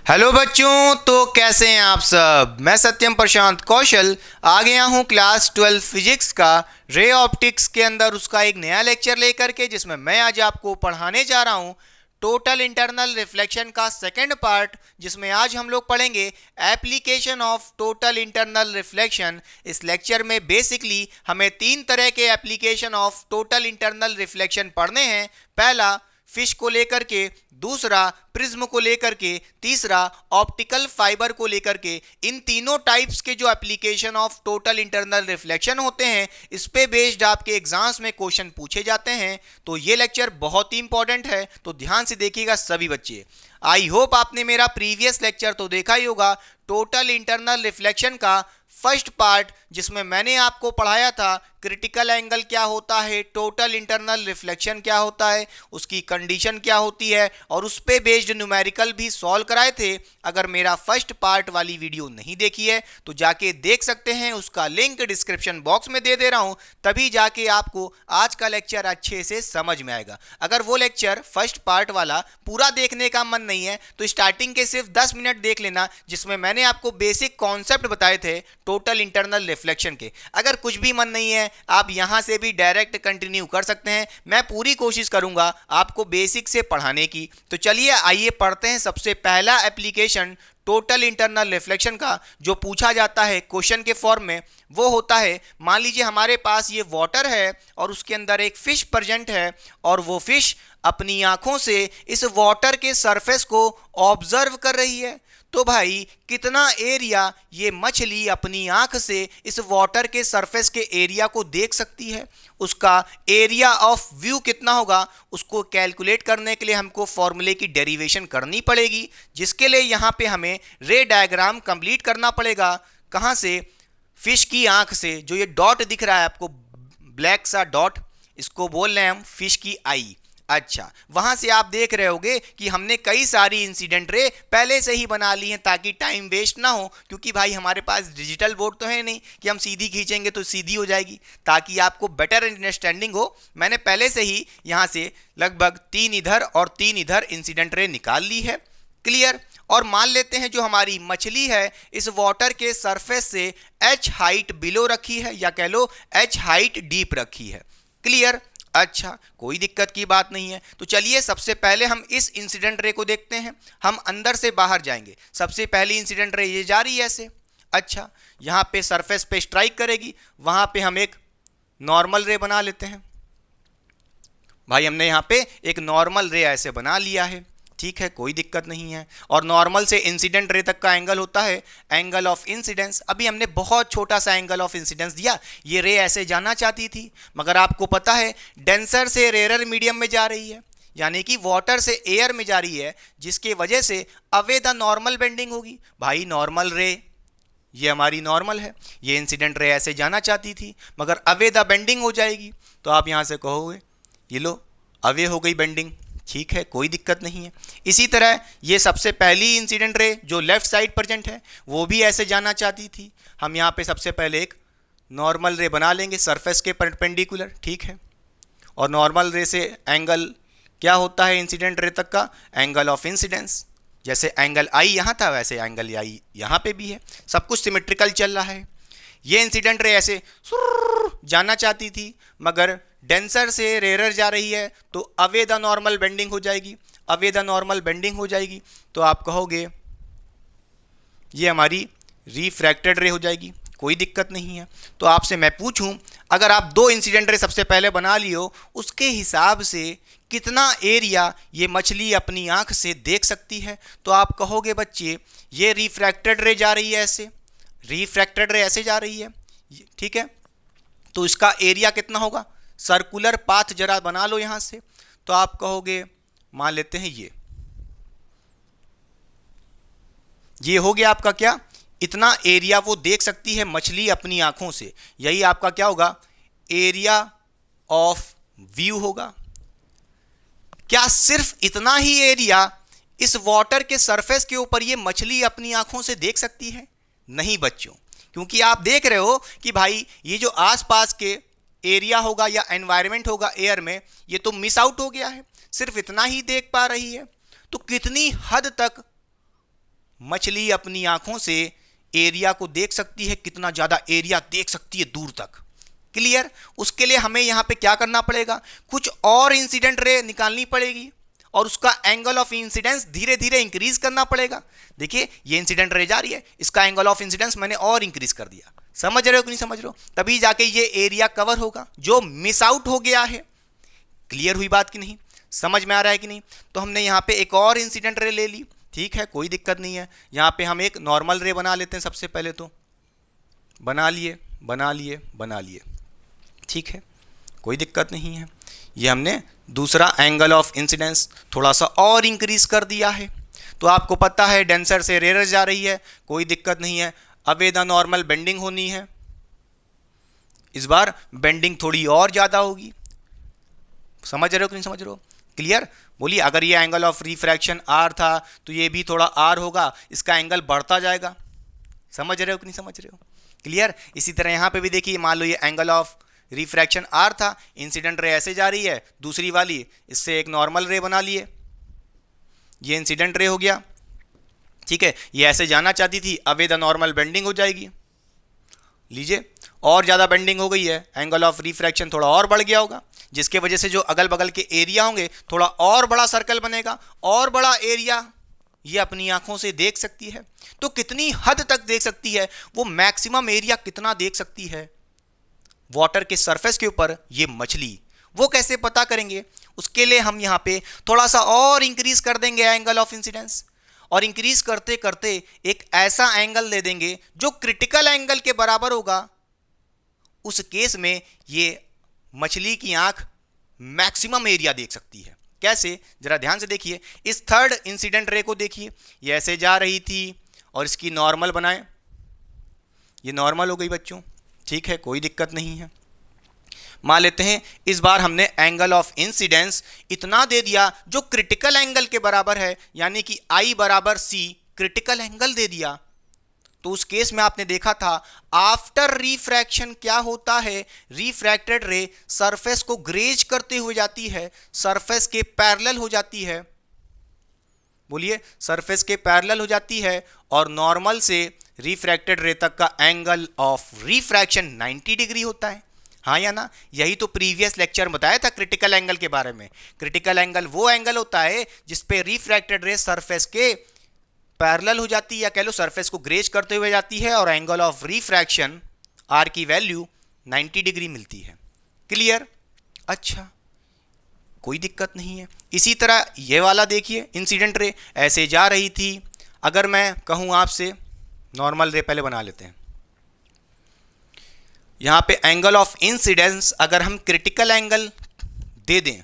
Hello बच्चों, तो कैसे हैं आप सब। मैं सत्यम प्रशांत कौशल आ गया हूं क्लास 12 फिजिक्स का रे ऑप्टिक्स के अंदर उसका एक नया लेक्चर लेकर के, जिसमें मैं आज आपको पढ़ाने जा रहा हूं टोटल इंटरनल रिफ्लेक्शन का सेकंड पार्ट, जिसमें आज हम लोग पढ़ेंगे application of total internal reflection. इस लेक्चर में बेसिकली हमें तीन तरह के application of total internal reflection पढ़ने हैं। पहला फिश को लेकर के, दूसरा प्रिज्म को लेकर के, तीसरा ऑप्टिकल फाइबर को लेकर के। इन तीनों टाइप्स के जो application of total internal reflection होते हैं, इस पे बेस्ड आपके एग्जाम्स में क्वेश्चन पूछे जाते हैं। तो ये लेक्चर बहुत ही इंपॉर्टेंट है, तो ध्यान से देखिएगा सभी बच्चे। आई होप आपने मेरा प्रीवियस लेक्चर तो देखा ही होगा, टोटल इंटरनल रिफ्लेक्शन का फर्स्ट पार्ट, जिसमें मैंने आपको पढ़ाया था क्रिटिकल एंगल क्या होता है, टोटल इंटरनल रिफ्लेक्शन क्या होता है, उसकी कंडीशन क्या होती है, और उस पे बेस्ड न्यूमेरिकल भी सॉल्व कराए थे। अगर मेरा फर्स्ट पार्ट वाली वीडियो नहीं देखी है तो जाके देख सकते हैं, उसका लिंक डिस्क्रिप्शन बॉक्स में दे रहा हूं, तभी जाके आपको आज का लेक्चर अच्छे से समझ में आएगा। अगर वो लेक्चर फर्स्ट पार्ट वाला पूरा देखने का मन नहीं है तो स्टार्टिंग के सिर्फ 10 मिनट देख लेना, जिसमें मैंने आपको बेसिक कॉन्सेप्ट बताए थे टोटल इंटरनल रिफ्लेक्शन के। अगर कुछ भी मन नहीं है, आप यहां से भी डायरेक्ट कंटिन्यू कर सकते हैं। मैं पूरी कोशिश करूंगा आपको बेसिक से पढ़ाने की। तो चलिए आइए पढ़ते हैं सबसे पहला एप्लीकेशन टोटल इंटरनल रिफ्लेक्शन का, जो पूछा जाता है क्वेश्चन के फॉर्म में। वो होता है, मान लीजिए हमारे पास ये वाटर है और उसके अंदर एक फिश प्रेजेंट है, और वो फिश अपनी आंखों से इस वाटर के सरफेस को ऑब्जर्व कर रही है। तो भाई कितना एरिया ये मछली अपनी आंख से इस वाटर के सरफेस के एरिया को देख सकती है, उसका एरिया ऑफ व्यू कितना होगा, उसको कैलकुलेट करने के लिए हमको फॉर्मूले की डेरिवेशन करनी पड़ेगी, जिसके लिए यहाँ पे हमें रे डायग्राम कंप्लीट करना पड़ेगा। कहाँ से? फिश की आंख से। जो ये डॉट दिख रहा है आपको, ब्लैक सा डॉट, इसको बोल रहे हैं हम फिश की आई। अच्छा, वहां से आप देख रहे होगे कि हमने कई सारी इंसिडेंट रे पहले से ही बना ली हैं ताकि टाइम वेस्ट ना हो, क्योंकि भाई हमारे पास डिजिटल बोर्ड तो है नहीं कि हम सीधी खींचेंगे तो सीधी हो जाएगी। ताकि आपको बेटर अंडरस्टैंडिंग हो, मैंने पहले से ही यहां से लगभग 3 इधर और 3 इधर इंसिडेंट रे निकाल ली है। क्लियर? और मान लेते हैं जो हमारी मछली है इस वाटर के सरफेस से h हाइट बिलो रखी है, या कह लो h हाइट डीप रखी है। क्लियर? अच्छा, कोई दिक्कत की बात नहीं है। तो चलिए सबसे पहले हम इस इंसिडेंट रे को देखते हैं। हम अंदर से बाहर जाएंगे। सबसे पहली इंसिडेंट रे ये जा रही है ऐसे। अच्छा, यहाँ पे सरफेस पे स्ट्राइक करेगी, वहां पे हम एक नॉर्मल रे बना लेते हैं। भाई हमने यहाँ पे एक नॉर्मल रे ऐसे बना लिया है, ठीक है, कोई दिक्कत नहीं है। और नॉर्मल से इंसिडेंट रे तक का एंगल होता है एंगल ऑफ इंसिडेंस। अभी हमने बहुत छोटा सा एंगल ऑफ इंसिडेंस दिया, ये रे ऐसे जाना चाहती थी, मगर आपको पता है डेंसर से रेयर मीडियम में जा रही है, यानी कि वाटर से एयर में जा रही है, जिसकी वजह से अवे द नॉर्मल बेंडिंग होगी। भाई नॉर्मल रे ये हमारी नॉर्मल है, ये इंसिडेंट रे ऐसे जाना चाहती थी मगर अवे द बेंडिंग हो जाएगी। तो आप यहां से कहोगे ये लो अवे हो गई बेंडिंग, ठीक है, कोई दिक्कत नहीं है। इसी तरह ये सबसे पहली इंसिडेंट रे जो लेफ्ट साइड प्रेजेंट है वो भी ऐसे जाना चाहती थी। हम यहाँ पे सबसे पहले एक नॉर्मल रे बना लेंगे सरफेस के परपेंडिकुलर, ठीक है। और नॉर्मल रे से एंगल क्या होता है इंसिडेंट रे तक का? Angle of incidence. जैसे एंगल आई यहाँ था वैसे एंगल आई यहाँ पे भी है, सब कुछ सिमेट्रिकल चल रहा है। ये इंसिडेंट रे ऐसे जाना चाहती थी मगर डेंसर से रेयर जा रही है, तो अवे द नॉर्मल बेंडिंग हो जाएगी। अवे द नॉर्मल बेंडिंग हो जाएगी तो आप कहोगे ये हमारी रिफ्रैक्टेड रे हो जाएगी, कोई दिक्कत नहीं है। तो आपसे मैं पूछूं, अगर आप 2 इंसिडेंट रे सबसे पहले बना लियो, उसके हिसाब से कितना एरिया ये मछली अपनी आंख से देख सकती है? तो आप कहोगे बच्चे ये रिफ्रैक्टेड रे जा रही है ऐसे, रिफ्रैक्टेड रे ऐसे जा रही है, ठीक है। तो इसका एरिया कितना होगा? सर्कुलर पाथ जरा बना लो यहां से। तो आप कहोगे मान लेते हैं ये हो गया आपका क्या, इतना एरिया वो देख सकती है मछली अपनी आंखों से, यही आपका क्या होगा? एरिया ऑफ व्यू होगा। क्या सिर्फ इतना ही एरिया इस वाटर के सरफेस के ऊपर ये मछली अपनी आंखों से देख सकती है? नहीं बच्चों, क्योंकि आप देख रहे हो कि भाई ये जो आसपास के एरिया होगा या एनवायरनमेंट होगा एयर में, ये तो मिस आउट हो गया है, सिर्फ इतना ही देख पा रही है। तो कितनी हद तक मछली अपनी आंखों से एरिया को देख सकती है, कितना ज़्यादा एरिया देख सकती है दूर तक। क्लियर? उसके लिए हमें यहाँ पे क्या करना पड़ेगा, कुछ और इंसिडेंट रे निकालनी पड़ेगी और उसका एंगल ऑफ इंसिडेंस धीरे धीरे इंक्रीज करना पड़ेगा। देखिए ये इंसिडेंट रे जा रही है, इसका एंगल ऑफ इंसिडेंस मैंने और इंक्रीज कर दिया। समझ रहे हो कि नहीं समझ रहे हो? तभी जाके ये एरिया कवर होगा जो मिस आउट हो गया है। क्लियर हुई बात कि नहीं? समझ में आ रहा है कि नहीं? तो हमने यहाँ पे एक और इंसिडेंट रे ले ली, ठीक है, कोई दिक्कत नहीं है। यहाँ पे हम एक नॉर्मल रे बना लेते हैं सबसे पहले, तो बना लिए बना लिए बना लिए, ठीक है, कोई दिक्कत नहीं है। ये हमने दूसरा एंगल ऑफ इंसिडेंस थोड़ा सा और इंक्रीज कर दिया है। तो आपको पता है डेंसर से रेयर जा रही है, कोई दिक्कत नहीं है। अवे द नॉर्मल बेंडिंग होनी है, इस बार बेंडिंग थोड़ी और ज़्यादा होगी। समझ रहे हो कि नहीं समझ रहे हो? क्लियर? बोलिए, अगर ये एंगल ऑफ रिफ्रैक्शन आर था तो ये भी थोड़ा आर होगा, इसका एंगल बढ़ता जाएगा। समझ रहे हो कि नहीं समझ रहे हो? क्लियर? इसी तरह यहाँ पे भी देखिए, मान लो ये एंगल ऑफ रिफ्रैक्शन आर था, इंसिडेंट रे ऐसे जा रही है, दूसरी वाली इससे एक नॉर्मल रे बना लिए, ये इंसिडेंट रे हो गया, ठीक है। ये ऐसे जाना चाहती थी, अवे द नॉर्मल बेंडिंग हो जाएगी। लीजिए, और ज़्यादा बेंडिंग हो गई है, एंगल ऑफ रिफ्रैक्शन थोड़ा और बढ़ गया होगा, जिसके वजह से जो अगल बगल के एरिया होंगे थोड़ा और बड़ा सर्कल बनेगा, और बड़ा एरिया ये अपनी आंखों से देख सकती है। तो कितनी हद तक देख सकती है, वो मैक्सिमम एरिया कितना देख सकती है वाटर के सरफेस के ऊपर ये मछली, वो कैसे पता करेंगे? उसके लिए हम यहाँ पे थोड़ा सा और इंक्रीज कर देंगे एंगल ऑफ इंसिडेंस, और इंक्रीज करते करते एक ऐसा एंगल दे देंगे जो क्रिटिकल एंगल के बराबर होगा। उस केस में ये मछली की आंख मैक्सिमम एरिया देख सकती है। कैसे? जरा ध्यान से देखिए, इस थर्ड इंसिडेंट रे को देखिए, ये ऐसे जा रही थी और इसकी नॉर्मल बनाए, ये नॉर्मल हो गई बच्चों, ठीक है, कोई दिक्कत नहीं है। मान लेते हैं इस बार हमने एंगल ऑफ इंसिडेंस इतना दे दिया जो क्रिटिकल एंगल के बराबर है, यानी कि I बराबर C क्रिटिकल एंगल दे दिया। तो उस केस में आपने देखा था आफ्टर रिफ्रैक्शन क्या होता है, रिफ्रैक्टेड रे सरफेस को ग्रेज करते हुए जाती है, सरफेस के पैरेलल हो जाती है। बोलिए, सरफेस के पैरेलल हो जाती है, और नॉर्मल से रिफ्रैक्टेड रे तक का एंगल ऑफ रिफ्रैक्शन 90 डिग्री होता है। हाँ या ना? यही तो प्रीवियस लेक्चर बताया था क्रिटिकल एंगल के बारे में। क्रिटिकल एंगल वो एंगल होता है जिसपे रिफ्रैक्टेड रे सरफेस के पैरेलल हो जाती है, या कह लो सरफेस को ग्रेज करते हुए जाती है, और एंगल ऑफ रिफ्रैक्शन आर की वैल्यू 90 डिग्री मिलती है। क्लियर? अच्छा, कोई दिक्कत नहीं है। इसी तरह ये वाला देखिए, इंसिडेंट रे ऐसे जा रही थी, अगर मैं कहूँ आपसे नॉर्मल रे पहले बना लेते हैं, यहाँ पे एंगल ऑफ इंसिडेंस अगर हम क्रिटिकल एंगल दे दें,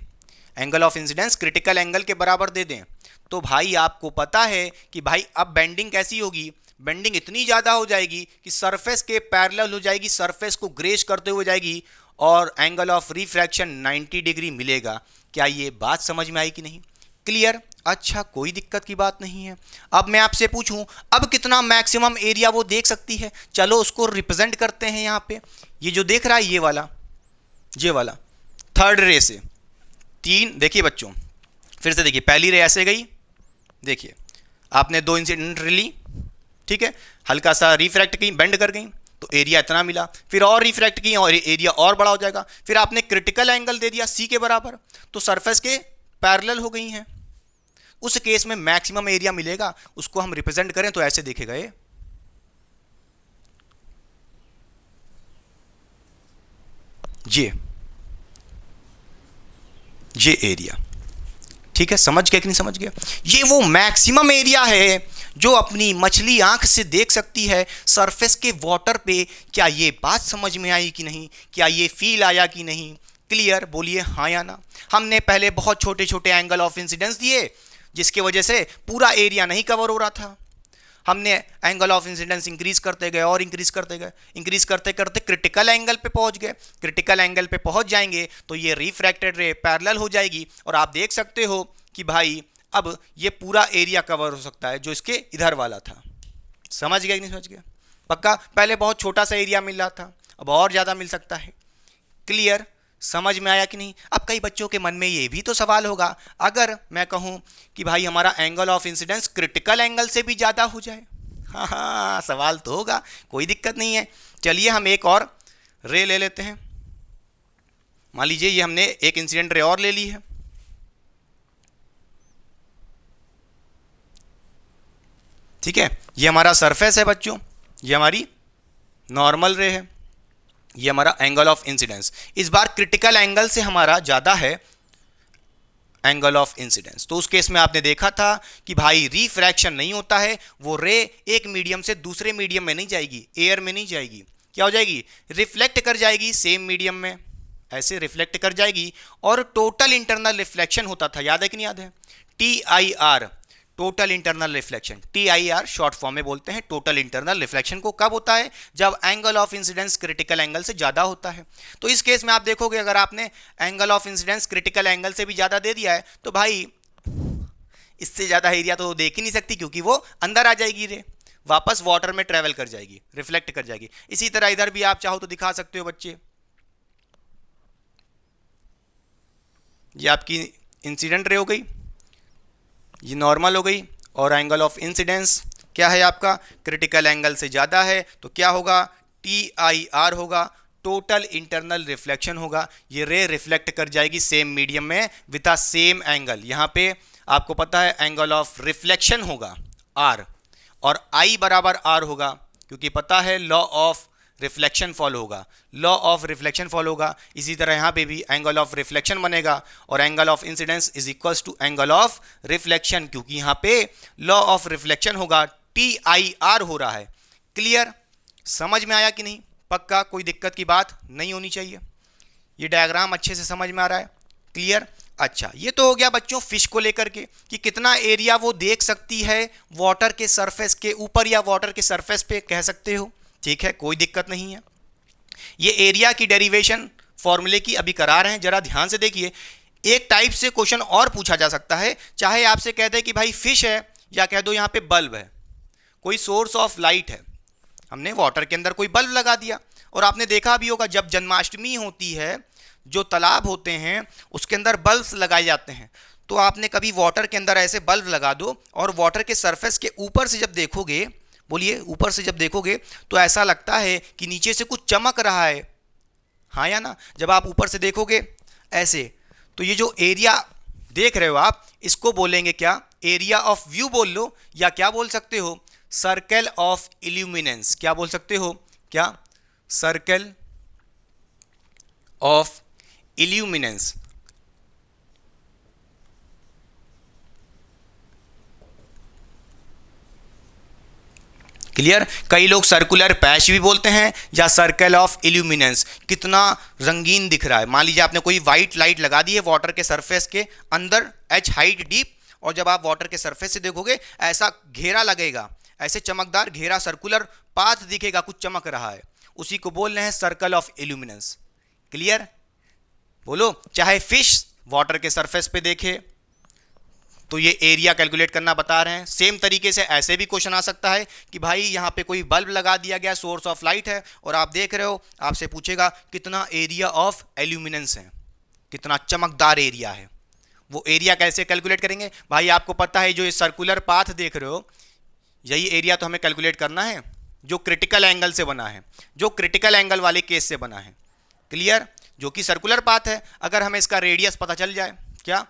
angle of incidence critical angle के बराबर दे दें, तो भाई आपको पता है कि भाई अब बेंडिंग कैसी होगी, बेंडिंग इतनी ज़्यादा हो जाएगी कि सरफेस के पैरेलल हो जाएगी, सरफेस को ग्रेज करते हुए जाएगी, और एंगल ऑफ रिफ्रैक्शन 90 डिग्री मिलेगा। क्या ये बात समझ में आई कि नहीं? क्लियर? अच्छा, कोई दिक्कत की बात नहीं है। अब मैं आपसे पूछूं, अब कितना मैक्सिमम एरिया वो देख सकती है? चलो उसको रिप्रेजेंट करते हैं यहाँ पे। ये जो देख रहा है ये वाला थर्ड रे से तीन, देखिए बच्चों फिर से देखिए, पहली रे ऐसे गई, देखिए आपने दो इंसिडेंट रे ली, ठीक है, हल्का सा रिफ्रैक्ट की, बेंड कर गई, तो एरिया इतना मिला, फिर और रिफ्रैक्ट की और एरिया और बड़ा हो जाएगा, फिर आपने क्रिटिकल एंगल दे दिया C के बराबर, तो सरफेस के पैरेलल हो गई हैं। उस केस में मैक्सिमम एरिया मिलेगा। उसको हम रिप्रेजेंट करें तो ऐसे देखेगा ये एरिया, ठीक है, समझ गए कि नहीं समझ गए? ये वो मैक्सिमम एरिया है जो अपनी मछली आंख से देख सकती है सरफेस के वाटर पे। क्या ये बात समझ में आई कि नहीं? क्या ये फील आया कि नहीं? क्लियर? बोलिए हाँ या ना। हमने पहले बहुत छोटे छोटे एंगल ऑफ इंसिडेंस दिए जिसकी वजह से पूरा एरिया नहीं कवर हो रहा था। हमने एंगल ऑफ इंसिडेंस इंक्रीज करते गए और इंक्रीज करते करते क्रिटिकल एंगल पे पहुंच गए। क्रिटिकल एंगल पे पहुंच जाएंगे तो ये रिफ्रैक्टेड रे पैरेलल हो जाएगी, और आप देख सकते हो कि भाई अब ये पूरा एरिया कवर हो सकता है जो इसके इधर वाला था। समझ गया कि नहीं समझ गया? पक्का? पहले बहुत छोटा सा एरिया मिल रहा था, अब और ज़्यादा मिल सकता है। क्लियर? समझ में आया कि नहीं? अब कई बच्चों के मन में ये भी तो सवाल होगा, अगर मैं कहूं कि भाई हमारा angle of incidence critical angle से भी ज़्यादा हो जाए। हाँ हाँ, सवाल तो होगा, कोई दिक्कत नहीं है। चलिए हम एक और रे ले लेते हैं। मान लीजिए ये हमने एक इंसिडेंट रे और ले ली है। ठीक है, ये हमारा सरफेस है बच्चों, ये हमारी नॉर्मल रे है, ये हमारा एंगल ऑफ इंसिडेंस। इस बार क्रिटिकल एंगल से हमारा ज़्यादा है एंगल ऑफ इंसिडेंस। तो उस केस में आपने देखा था कि भाई रिफ्रैक्शन नहीं होता है, वो रे एक मीडियम से दूसरे मीडियम में नहीं जाएगी, एयर में नहीं जाएगी, क्या हो जाएगी? रिफ्लेक्ट कर जाएगी सेम मीडियम में, ऐसे रिफ्लेक्ट कर जाएगी। और टोटल इंटरनल रिफ्लेक्शन होता था, याद है कि नहीं याद है? TIR, total internal reflection. TIR short form में बोलते हैं। टोटल इंटरनल रिफ्लेक्शन को कब होता है? जब angle of incidence critical angle से ज्यादा होता है। तो इस केस में आप देखोगे अगर आपने angle of incidence critical angle से भी ज्यादा दे दिया है तो भाई इससे ज्यादा एरिया तो देख ही नहीं सकती, क्योंकि वो अंदर आ जाएगी रे, वापस वाटर में ट्रेवल कर जाएगी, रिफ्लेक्ट कर जाएगी। इसी तरह इधर भी आप चाहो तो दिखा सकते हो बच्चे, ये आपकी इंसिडेंट रे हो गई, ये नॉर्मल हो गई, और एंगल ऑफ इंसिडेंस क्या है आपका? क्रिटिकल एंगल से ज़्यादा है, तो क्या होगा? TIR होगा, टोटल इंटरनल रिफ्लेक्शन होगा। ये रे रिफ्लेक्ट कर जाएगी सेम मीडियम में विद अ सेम एंगल। यहाँ पे आपको पता है एंगल ऑफ रिफ्लेक्शन होगा R, और I बराबर R होगा, क्योंकि पता है लॉ ऑफ रिफ्लेक्शन फॉलो होगा, लॉ ऑफ रिफ्लेक्शन फॉलो होगा। इसी तरह यहाँ पे भी एंगल ऑफ रिफ्लेक्शन बनेगा, और angle of incidence is equals to angle of reflection, क्योंकि यहाँ पे लॉ ऑफ रिफ्लेक्शन होगा, TIR हो रहा है। क्लियर? समझ में आया कि नहीं? पक्का, कोई दिक्कत की बात नहीं होनी चाहिए। ये डायग्राम अच्छे से समझ में आ रहा है? क्लियर? अच्छा, ये तो हो गया बच्चों फिश को लेकर के कि कितना एरिया वो देख सकती है वाटर के सरफेस के ऊपर या वाटर के सरफेस पे, कह सकते हो। ठीक है, कोई दिक्कत नहीं है। ये एरिया की डेरिवेशन फॉर्मूले की अभी करा रहे हैं, जरा ध्यान से देखिए। एक टाइप से क्वेश्चन और पूछा जा सकता है, चाहे आपसे कह दे कि भाई फिश है, या कह दो यहाँ पे बल्ब है, कोई सोर्स ऑफ लाइट है, हमने वाटर के अंदर कोई बल्ब लगा दिया। और आपने देखा भी होगा जब जन्माष्टमी होती है, जो तालाब होते हैं उसके अंदर बल्ब लगाए जाते हैं। तो आपने कभी वाटर के अंदर ऐसे बल्ब लगा दो, और वाटर के सरफेस के ऊपर से जब देखोगे, बोलिए, ऊपर से जब देखोगे तो ऐसा लगता है कि नीचे से कुछ चमक रहा है, हाँ या ना? जब आप ऊपर से देखोगे ऐसे, तो ये जो एरिया देख रहे हो आप, इसको बोलेंगे क्या? एरिया ऑफ व्यू बोल लो, या क्या बोल सकते हो? Circle of illuminance. क्या बोल सकते हो? क्या? Circle of illuminance. क्लियर? कई लोग सर्कुलर पैच भी बोलते हैं, या सर्कल ऑफ इल्यूमिनेंस। कितना रंगीन दिख रहा है। मान लीजिए आपने कोई वाइट लाइट लगा दी है वाटर के सरफेस के अंदर, H हाइट डीप, और जब आप वाटर के सरफेस से देखोगे ऐसा घेरा लगेगा, ऐसे चमकदार घेरा, सर्कुलर पाथ दिखेगा, कुछ चमक रहा है, उसी को बोल रहे हैं सर्कल ऑफ इल्यूमिनेंस। क्लियर? बोलो। चाहे फिश वाटर के सरफेस पे देखे तो ये एरिया कैलकुलेट करना बता रहे हैं। सेम तरीके से ऐसे भी क्वेश्चन आ सकता है कि भाई यहाँ पे कोई बल्ब लगा दिया गया, सोर्स ऑफ लाइट है, और आप देख रहे हो, आपसे पूछेगा कितना एरिया ऑफ एल्यूमिनेंस है, कितना चमकदार एरिया है। वो एरिया कैसे कैलकुलेट करेंगे? भाई आपको पता है जो ये सर्कुलर पाथ देख रहे हो, यही एरिया तो हमें कैलकुलेट करना है, जो क्रिटिकल एंगल से बना है, जो क्रिटिकल एंगल वाले केस से बना है। क्लियर? जो कि सर्कुलर पाथ है। अगर हमें इसका रेडियस पता चल जाए, क्या?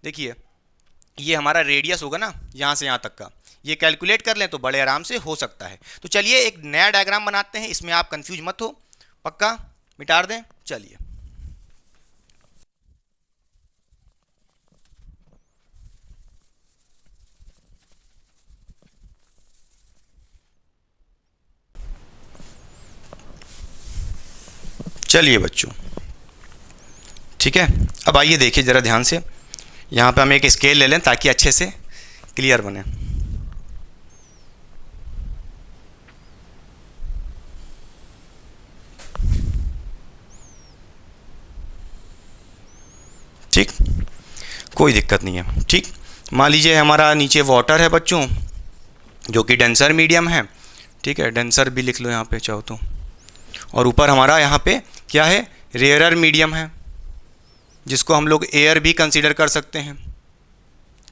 देखिए, ये हमारा रेडियस होगा ना, यहाँ से यहाँ तक का, ये कैलकुलेट कर लें तो बड़े आराम से हो सकता है। तो चलिए एक नया डायग्राम बनाते हैं, इसमें आप कंफ्यूज मत हो, पक्का मिटा दें। चलिए, चलिए बच्चों, ठीक है। अब आइए देखिए जरा ध्यान से, यहाँ पे हम एक स्केल ले लें ताकि अच्छे से क्लियर बने। ठीक, कोई दिक्कत नहीं है। ठीक, मान लीजिए हमारा नीचे वाटर है बच्चों, जो कि डेंसर मीडियम है। ठीक है, डेंसर भी लिख लो यहाँ पे चाहो तो। और ऊपर हमारा यहाँ पे क्या है? रेयरर मीडियम है। जिसको हम लोग एयर भी कंसीडर कर सकते हैं।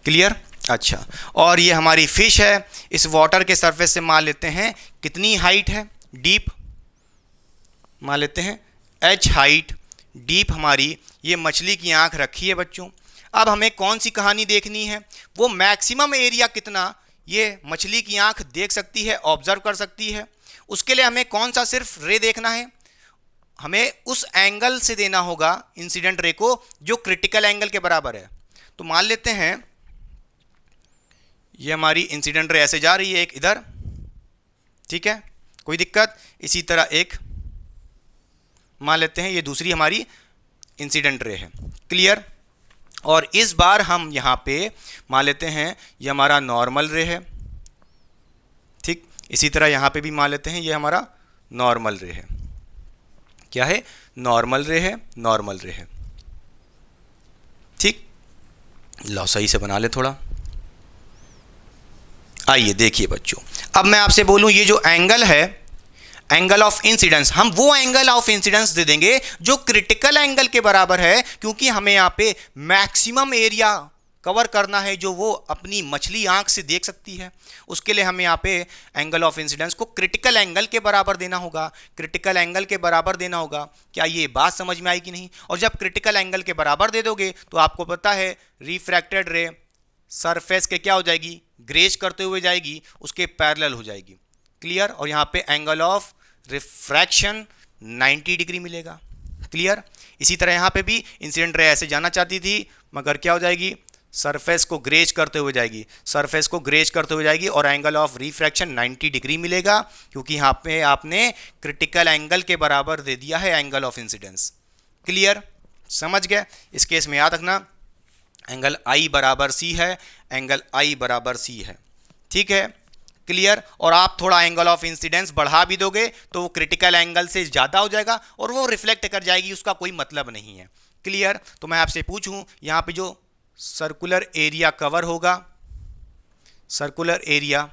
क्लियर? अच्छा, और ये हमारी फिश है, इस वाटर के सरफेस से मान लेते हैं कितनी हाइट है, डीप मान लेते हैं h हाइट, डीप हमारी ये मछली की आंख रखी है बच्चों। अब हमें कौन सी कहानी देखनी है, वो मैक्सिमम एरिया कितना ये मछली की आंख देख सकती है, ऑब्जर्व कर सकती है। उसके लिए हमें कौन सा सिर्फ रे देखना है, हमें उस एंगल से देना होगा इंसिडेंट रे को जो क्रिटिकल एंगल के बराबर है। तो मान लेते हैं ये हमारी इंसिडेंट रे ऐसे जा रही है, एक इधर, ठीक है, कोई दिक्कत। इसी तरह एक मान लेते हैं ये दूसरी हमारी इंसिडेंट रे है। क्लियर? और इस बार हम यहाँ पे मान लेते हैं ये हमारा नॉर्मल रे है, ठीक। इसी तरह यहाँ पे भी मान लेते हैं ये हमारा नॉर्मल रे है। क्या है? नॉर्मल रे है, नॉर्मल रे है, ठीक। लो सही से बना ले थोड़ा। आइए देखिए बच्चों, अब मैं आपसे बोलूं ये जो एंगल है, एंगल ऑफ इंसिडेंस, हम वो एंगल ऑफ इंसिडेंस दे देंगे जो क्रिटिकल एंगल के बराबर है, क्योंकि हमें यहाँ पे मैक्सिमम एरिया कवर करना है जो वो अपनी मछली आंख से देख सकती है। उसके लिए हमें यहाँ पे एंगल ऑफ इंसिडेंस को क्रिटिकल एंगल के बराबर देना होगा, क्रिटिकल एंगल के बराबर देना होगा। क्या ये बात समझ में आई कि नहीं? और जब क्रिटिकल एंगल के बराबर दे दोगे तो आपको पता है रिफ्रैक्टेड रे सरफेस के क्या हो जाएगी, ग्रेज करते हुए जाएगी, उसके पैरेलल हो जाएगी। क्लियर? और यहाँ पे एंगल ऑफ रिफ्रैक्शन 90 डिग्री मिलेगा। क्लियर? इसी तरह यहाँ पे भी इंसिडेंट रे ऐसे जाना चाहती थी, मगर क्या हो जाएगी, सरफेस को ग्रेज करते हुए जाएगी, सरफेस को ग्रेज करते हुए जाएगी, और एंगल ऑफ रिफ्रैक्शन 90 डिग्री मिलेगा, क्योंकि यहाँ पे आपने क्रिटिकल एंगल के बराबर दे दिया है एंगल ऑफ इंसिडेंस। क्लियर? समझ गए? इस केस में याद रखना एंगल आई बराबर सी है, एंगल आई बराबर सी है, ठीक है। क्लियर? और आप थोड़ा एंगल ऑफ इंसिडेंस बढ़ा भी दोगे तो वो क्रिटिकल एंगल से ज़्यादा हो जाएगा और वो रिफ्लेक्ट कर जाएगी, उसका कोई मतलब नहीं है। क्लियर? तो मैं आपसे पूछूं यहाँ पे जो सर्कुलर एरिया कवर होगा, सर्कुलर एरिया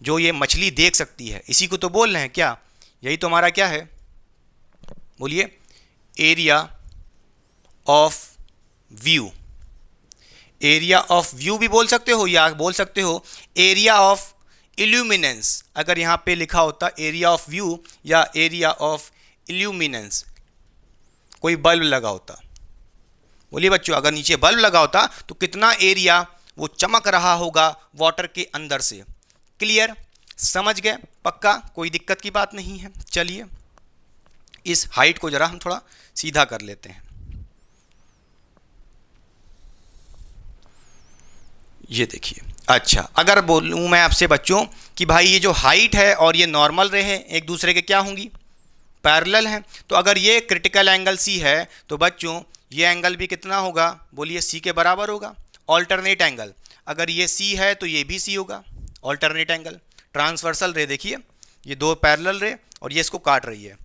जो ये मछली देख सकती है, इसी को तो बोल रहे हैं क्या, यही तो हमारा क्या है, बोलिए, area of view. Area of view भी बोल सकते हो या बोल सकते हो एरिया ऑफ इल्यूमिनेंस। अगर यहाँ पे लिखा होता एरिया ऑफ व्यू या एरिया ऑफ इल्यूमिनेंस, कोई बल्ब लगा होता, बोलिए बच्चों, अगर नीचे बल्ब लगा होता तो कितना एरिया वो चमक रहा होगा वाटर के अंदर से। क्लियर? समझ गए? पक्का? कोई दिक्कत की बात नहीं है। चलिए इस हाइट को जरा हम थोड़ा सीधा कर लेते हैं। ये देखिए, अच्छा, अगर बोलूँ मैं आपसे बच्चों कि भाई ये जो हाइट है और ये नॉर्मल रे है एक दूसरे के क्या होंगी, पैरेलल हैं, तो अगर ये क्रिटिकल एंगल सी है तो बच्चों ये एंगल भी कितना होगा, बोलिए, सी के बराबर होगा। ऑल्टरनेट एंगल, अगर ये सी है तो ये भी सी होगा, ऑल्टरनेट एंगल। ट्रांसवर्सल रे देखिए, ये दो पैरेलल रे और ये इसको काट रही है।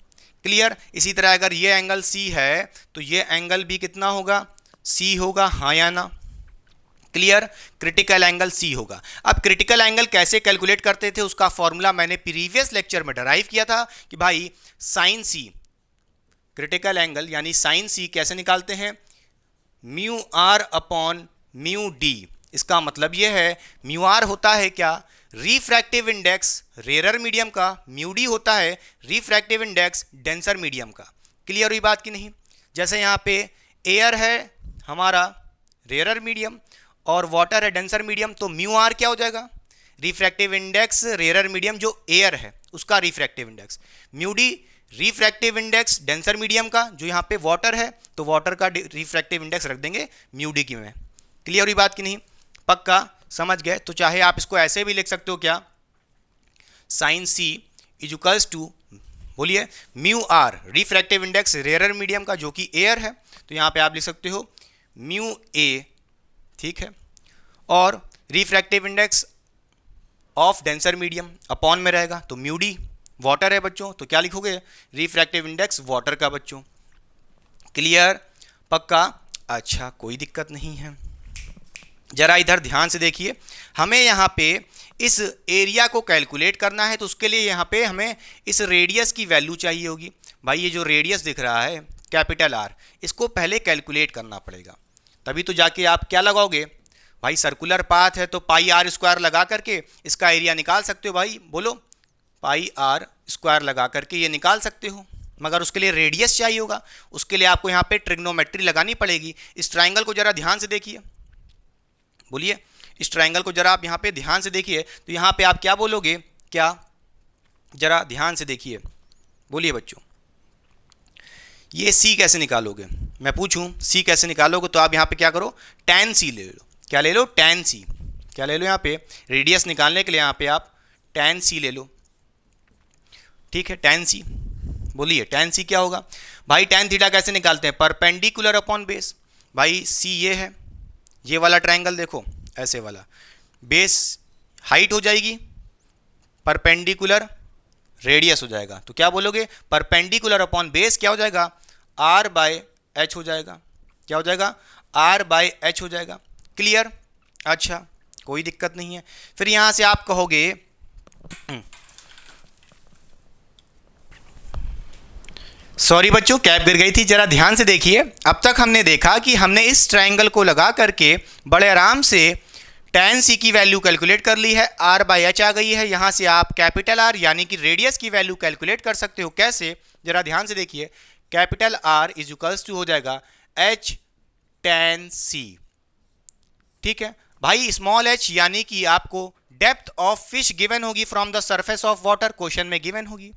क्लियर? इसी तरह अगर ये एंगल सी है तो ये एंगल भी कितना होगा, सी होगा, हाँ या ना? क्लियर? क्रिटिकल एंगल सी होगा। अब क्रिटिकल एंगल कैसे कैलकुलेट करते थे उसका फॉर्मूला मैंने प्रीवियस लेक्चर में डराइव किया था कि भाई साइन सी, क्रिटिकल एंगल यानी साइन सी कैसे निकालते हैं, mu are upon mu D. इसका मतलब यह है म्यू आर होता है क्या, रिफ्रैक्टिव इंडेक्स रेयर मीडियम का, म्यू डी होता है रिफ्रैक्टिव इंडेक्स डेंसर मीडियम का। क्लियर हुई बात की नहीं? जैसे यहाँ पे एयर है हमारा रेयर मीडियम और वाटर है डेंसर मीडियम, तो म्यू आर क्या हो जाएगा, रिफ्रैक्टिव इंडेक्स रेयर मीडियम जो एयर है उसका refractive index, mu D refractive index denser medium का जो यहाँ पे वाटर है तो वाटर का रिफ्रैक्टिव इंडेक्स रख देंगे म्यू डी की में। क्लियर हुई बात की नहीं? पक्का? समझ गए? तो चाहे आप इसको ऐसे भी लिख सकते हो क्या, साइन सी इक्वल्स टू, बोलिए, mu R refractive index rare medium का जो कि एयर है, तो यहाँ पे आप लिख सकते हो म्यू ए, ठीक है, और refractive index of denser medium upon में रहेगा तो म्यू डी, वाटर है बच्चों तो क्या लिखोगे, रिफ्रैक्टिव इंडेक्स वाटर का बच्चों। क्लियर? पक्का? अच्छा, कोई दिक्कत नहीं है। जरा इधर ध्यान से देखिए, हमें यहाँ पे इस एरिया को कैलकुलेट करना है तो उसके लिए यहाँ पे हमें इस रेडियस की वैल्यू चाहिए होगी। भाई ये जो रेडियस दिख रहा है कैपिटल आर, इसको पहले कैलकुलेट करना पड़ेगा, तभी तो जाके आप क्या लगाओगे भाई, सर्कुलर पाथ है तो पाई आर स्क्वायर लगा करके इसका एरिया निकाल सकते हो भाई, बोलो पाई आर स्क्वायर लगा करके ये निकाल सकते हो, मगर उसके लिए रेडियस चाहिए होगा, उसके लिए आपको यहाँ पे ट्रिग्नोमेट्री लगानी पड़ेगी। इस ट्राइंगल को जरा ध्यान से देखिए, बोलिए इस ट्राइंगल को जरा आप यहाँ पे ध्यान से देखिए, तो यहाँ पे आप क्या बोलोगे, क्या, जरा ध्यान से देखिए, बोलिए बच्चों, ये सी कैसे निकालोगे, मैं पूछूं सी कैसे निकालोगे, तो आप यहाँ पे क्या करो, tan सी ले लो, क्या ले लो, tan सी, क्या ले लो, यहाँ पे रेडियस निकालने के लिए यहाँ पे आप tan सी ले लो, ठीक है, tan सी, बोलिए tan सी क्या होगा भाई, tan थीटा कैसे निकालते हैं, परपेंडिकुलर अपॉन बेस, भाई सी ये है, ये वाला ट्राइंगल देखो ऐसे वाला, बेस हाइट हो जाएगी, परपेंडिकुलर रेडियस हो जाएगा, तो क्या बोलोगे, परपेंडिकुलर अपॉन बेस क्या हो जाएगा, आर बाय एच हो जाएगा, क्या हो जाएगा, आर बाय एच हो जाएगा, क्लियर, अच्छा कोई दिक्कत नहीं है। फिर यहां से आप कहोगे सॉरी बच्चों कैप गिर गई थी, जरा ध्यान से देखिए, अब तक हमने देखा कि हमने इस ट्राइंगल को लगा करके बड़े आराम से tan सी की वैल्यू कैलकुलेट कर ली है, r बाई एच आ गई है, यहाँ से आप कैपिटल R यानी कि रेडियस की वैल्यू कैलकुलेट कर सकते हो, कैसे, जरा ध्यान से देखिए, capital R is equals to हो जाएगा h tan c, ठीक है भाई, स्मॉल h यानी कि आपको डेप्थ ऑफ फिश गिवन होगी from the surface of water, question में गिवन होगी,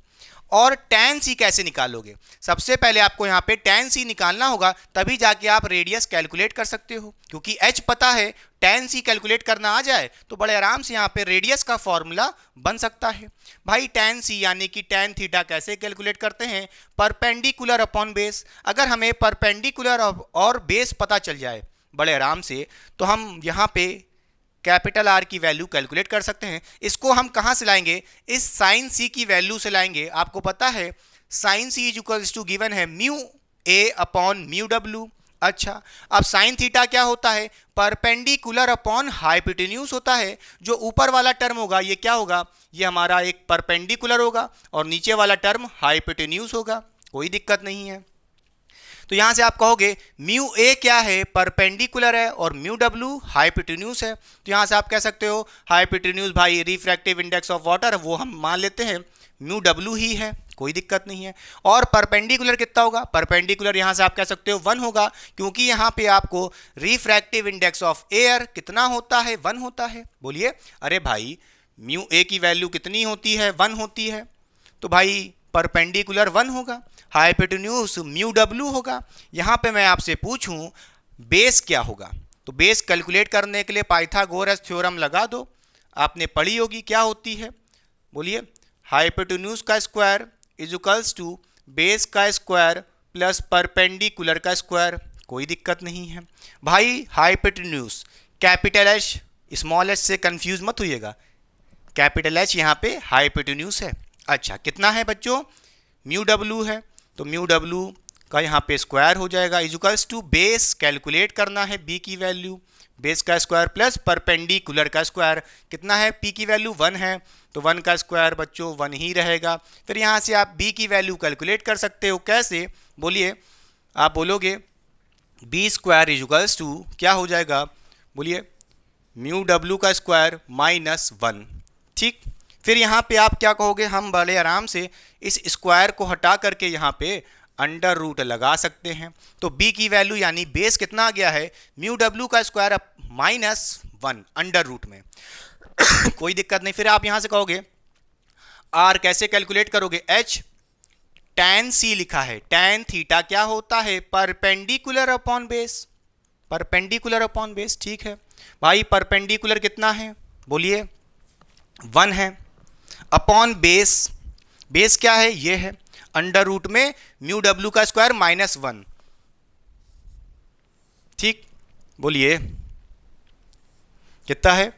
और tan c कैसे निकालोगे, सबसे पहले आपको यहाँ पे tan c निकालना होगा, तभी जाके आप रेडियस कैलकुलेट कर सकते हो, क्योंकि h पता है, tan c कैलकुलेट करना आ जाए तो बड़े आराम से यहाँ पे रेडियस का फॉर्मूला बन सकता है। भाई tan c यानी कि tan थीटा कैसे कैलकुलेट करते हैं, परपेंडिकुलर अपॉन बेस, अगर हमें परपेंडिकुलर और बेस पता चल जाए बड़े आराम से, तो हम यहाँ पे कैपिटल आर की वैल्यू कैलकुलेट कर सकते हैं। इसको हम कहाँ से लाएंगे, इस साइन सी की वैल्यू से लाएंगे, आपको पता है sine C is equals to given है mu A upon mu W, अच्छा अब साइन थीटा क्या होता है, परपेंडिकुलर अपॉन हाइपोटेन्यूज होता है, जो ऊपर वाला टर्म होगा ये क्या होगा, ये हमारा एक परपेंडिकुलर होगा और नीचे वाला टर्म हाइपोटेन्यूज होगा, कोई दिक्कत नहीं है। तो यहां से आप कहोगे म्यू ए क्या है, परपेंडिकुलर है, और म्यू डब्ल्यू हाइपोटेन्यूज है, तो यहां से आप कह सकते हो हाइपोटेन्यूज भाई रिफ्रैक्टिव इंडेक्स ऑफ वाटर, वो हम मान लेते हैं म्यू डब्ल्यू ही है, कोई दिक्कत नहीं है। और परपेंडिकुलर कितना होगा, परपेंडिकुलर यहां से आप कह सकते हो 1 होगा, क्योंकि यहां पे आपको रिफ्रैक्टिव इंडेक्स ऑफ एयर कितना होता है, 1 होता है। बोलिए अरे भाई म्यू ए की वैल्यू कितनी होती है, 1 होती है, तो भाई परपेंडिकुलर 1 होगा, हाइपोटेन्यूज म्यू डब्ल्यू होगा। यहाँ पे मैं आपसे पूछूं बेस क्या होगा, तो बेस कैलकुलेट करने के लिए पाइथागोरस थ्योरम लगा दो, आपने पढ़ी होगी, क्या होती है, बोलिए हाइपोटेन्यूज का square is equals to base का स्क्वायर प्लस परपेंडिकुलर का स्क्वायर, कोई दिक्कत नहीं है। भाई hypotenuse capital H small H से कंफ्यूज मत होइएगा, कैपिटल एच यहाँ पे हाइपोटेन्यूज है। अच्छा कितना है बच्चों, म्यू डब्ल्यू है, तो म्यू डब्ल्यू का यहाँ पे स्क्वायर हो जाएगा is equals to base calculate करना है बी की वैल्यू, बेस का स्क्वायर प्लस परपेंडिकुलर का स्क्वायर, कितना है, पी की वैल्यू 1 है, तो 1 का स्क्वायर बच्चों 1 ही रहेगा। फिर यहाँ से आप बी की वैल्यू कैलकुलेट कर सकते हो, कैसे, बोलिए आप बोलोगे B square is equals to क्या हो जाएगा, बोलिए म्यू डब्ल्यू का स्क्वायर माइनस 1, ठीक। फिर यहाँ पे आप क्या कहोगे, हम बड़े आराम से इस स्क्वायर को हटा करके यहाँ पे अंडर रूट लगा सकते हैं, तो b की वैल्यू यानी बेस कितना आ गया है, म्यू डब्ल्यू का स्क्वायर माइनस 1 अंडर रूट में कोई दिक्कत नहीं। फिर आप यहाँ से कहोगे r कैसे कैलकुलेट करोगे, h tan c लिखा है, tan थीटा क्या होता है, perpendicular upon base, perpendicular upon base, ठीक है भाई परपेंडिकुलर कितना है, बोलिए 1 है, अपॉन बेस, बेस क्या है, ये है, अंडर रूट में म्यू डब्ल्यू का स्क्वायर माइनस 1, ठीक, बोलिए कितना है,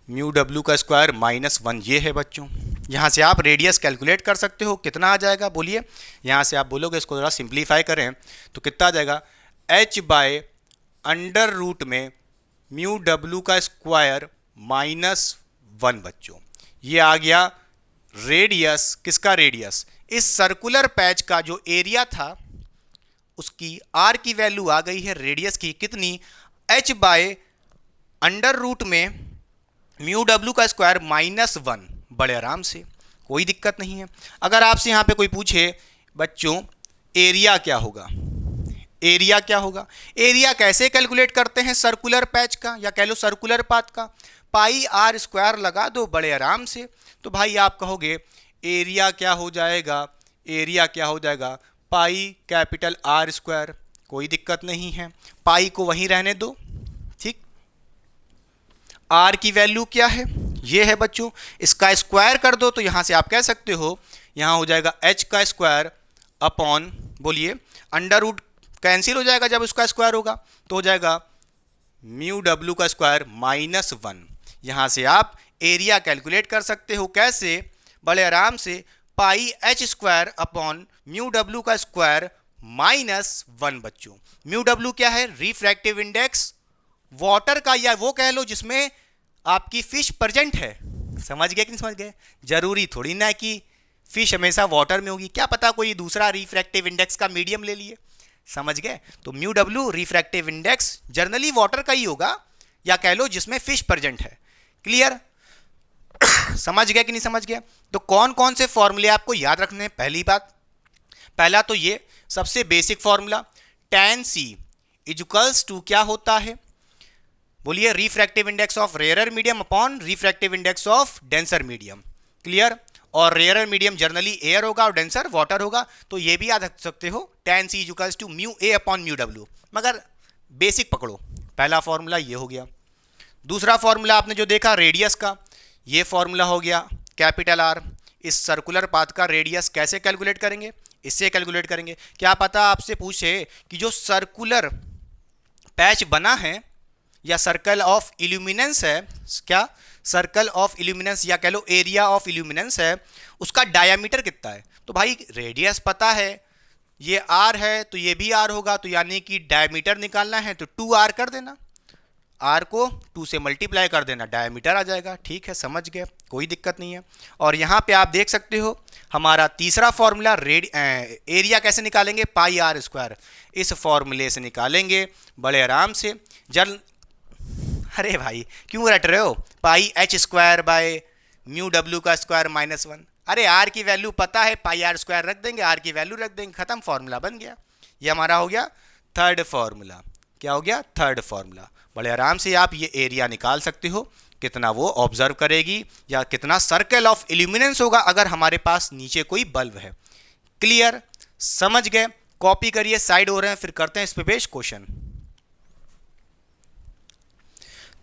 म्यू डब्ल्यू का स्क्वायर माइनस 1, ये है बच्चों। यहां से आप रेडियस कैलकुलेट कर सकते हो, कितना आ जाएगा, बोलिए यहां से आप बोलोगे, इसको जरा सिंप्लीफाई करें तो कितना आ जाएगा, h बाय अंडर रूट में म्यू डब्ल्यू का स्क्वायर माइनस 1 बच्चों, ये आ गया रेडियस, किसका रेडियस, इस सर्कुलर पैच का जो एरिया था उसकी आर की वैल्यू आ गई है रेडियस की कितनी, h बाय अंडर रूट में म्यू डब्ल्यू का स्क्वायर -1, बड़े आराम से, कोई दिक्कत नहीं है। अगर आपसे यहाँ पे कोई पूछे बच्चों एरिया क्या होगा, एरिया क्या होगा, एरिया कैसे कैलकुलेट करते हैं सर्कुलर पैच का या कह लो सर्कुलर पाथ का, पाई आर स्क्वायर लगा दो बड़े आराम से। तो भाई आप कहोगे एरिया क्या हो जाएगा, एरिया क्या हो जाएगा पाई कैपिटल आर स्क्वायर, कोई दिक्कत नहीं है, पाई को वहीं रहने दो, ठीक। आर की वैल्यू क्या है, ये है बच्चों, इसका स्क्वायर कर दो तो यहां से आप कह सकते हो यहां हो जाएगा h का स्क्वायर अपॉन, बोलिए अंडर रूट कैंसिल हो जाएगा जब उसका स्क्वायर होगा, तो हो जाएगा म्यू डब्ल्यू का स्क्वायर -1। यहां से आप एरिया कैलकुलेट कर सकते हो, कैसे, बड़े आराम से, पाई h square upon mu W का स्क्वायर -1 बच्चों। म्यू डब्ल्यू क्या है, रिफ्रैक्टिव इंडेक्स वाटर का, या वो कह लो जिसमें आपकी फिश प्रेजेंट है, समझ गए कि नहीं समझ गए, जरूरी थोड़ी ना कि फिश हमेशा वाटर में होगी, क्या पता कोई दूसरा रिफ्रैक्टिव इंडेक्स का मीडियम ले लिए, समझ गए। तो mu W refractive index generally water का ही होगा, या कह लो जिसमें फिश प्रेजेंट है, क्लियर समझ गया कि नहीं समझ गया। तो कौन कौन से फॉर्मूले आपको याद रखने हैं, पहली बात, पहला तो ये सबसे basic formula tan c equals to क्या होता है, बोलिए refractive index of rarer medium upon refractive index of denser medium, clear. और रेयरर मीडियम जनरली एयर होगा और डेंसर वाटर होगा, तो ये भी याद रख सकते हो tan c equals to mu a upon mu w, मगर बेसिक पकड़ो, पहला फॉर्मूला ये हो गया। दूसरा फॉर्मूला आपने जो देखा रेडियस का, ये फॉर्मूला हो गया कैपिटल आर, इस सर्कुलर पाथ का रेडियस कैसे कैलकुलेट करेंगे, इससे कैलकुलेट करेंगे। क्या पता आपसे पूछे कि जो सर्कुलर पैच बना है या सर्कल ऑफ इल्यूमिनेंस है, क्या सर्कल ऑफ इल्यूमिनेंस या कह लो एरिया ऑफ इल्यूमिनेंस है, उसका डायामीटर कितना है, तो भाई रेडियस पता है, ये आर है तो ये भी आर होगा, तो यानी कि डायमीटर निकालना है तो 2r कर देना, आर को 2 से मल्टीप्लाई कर देना, डायमीटर आ जाएगा, ठीक है समझ गए, कोई दिक्कत नहीं है। और यहाँ पे आप देख सकते हो हमारा तीसरा फॉर्मूला एरिया कैसे निकालेंगे, पाई आर स्क्वायर, इस फॉर्मूले से निकालेंगे बड़े आराम से। अरे भाई क्यों रट रहे हो, पाई h square by mu W का स्क्वायर -1, अरे आर की वैल्यू पता है, पाई आर स्क्वायर रख देंगे, आर की वैल्यू रख देंगे, खत्म, फॉर्मूला बन गया। ये हमारा हो गया थर्ड फॉर्मूला, क्या हो गया, थर्ड फॉर्मूला। बड़े आराम से आप ये एरिया निकाल सकते हो, कितना वो ऑब्जर्व करेगी या कितना सर्कल ऑफ इल्यूमिनेंस होगा अगर हमारे पास नीचे कोई बल्ब है, क्लियर समझ गए। कॉपी करिए, साइड हो रहे हैं, फिर करते हैं इस पे पेश क्वेश्चन।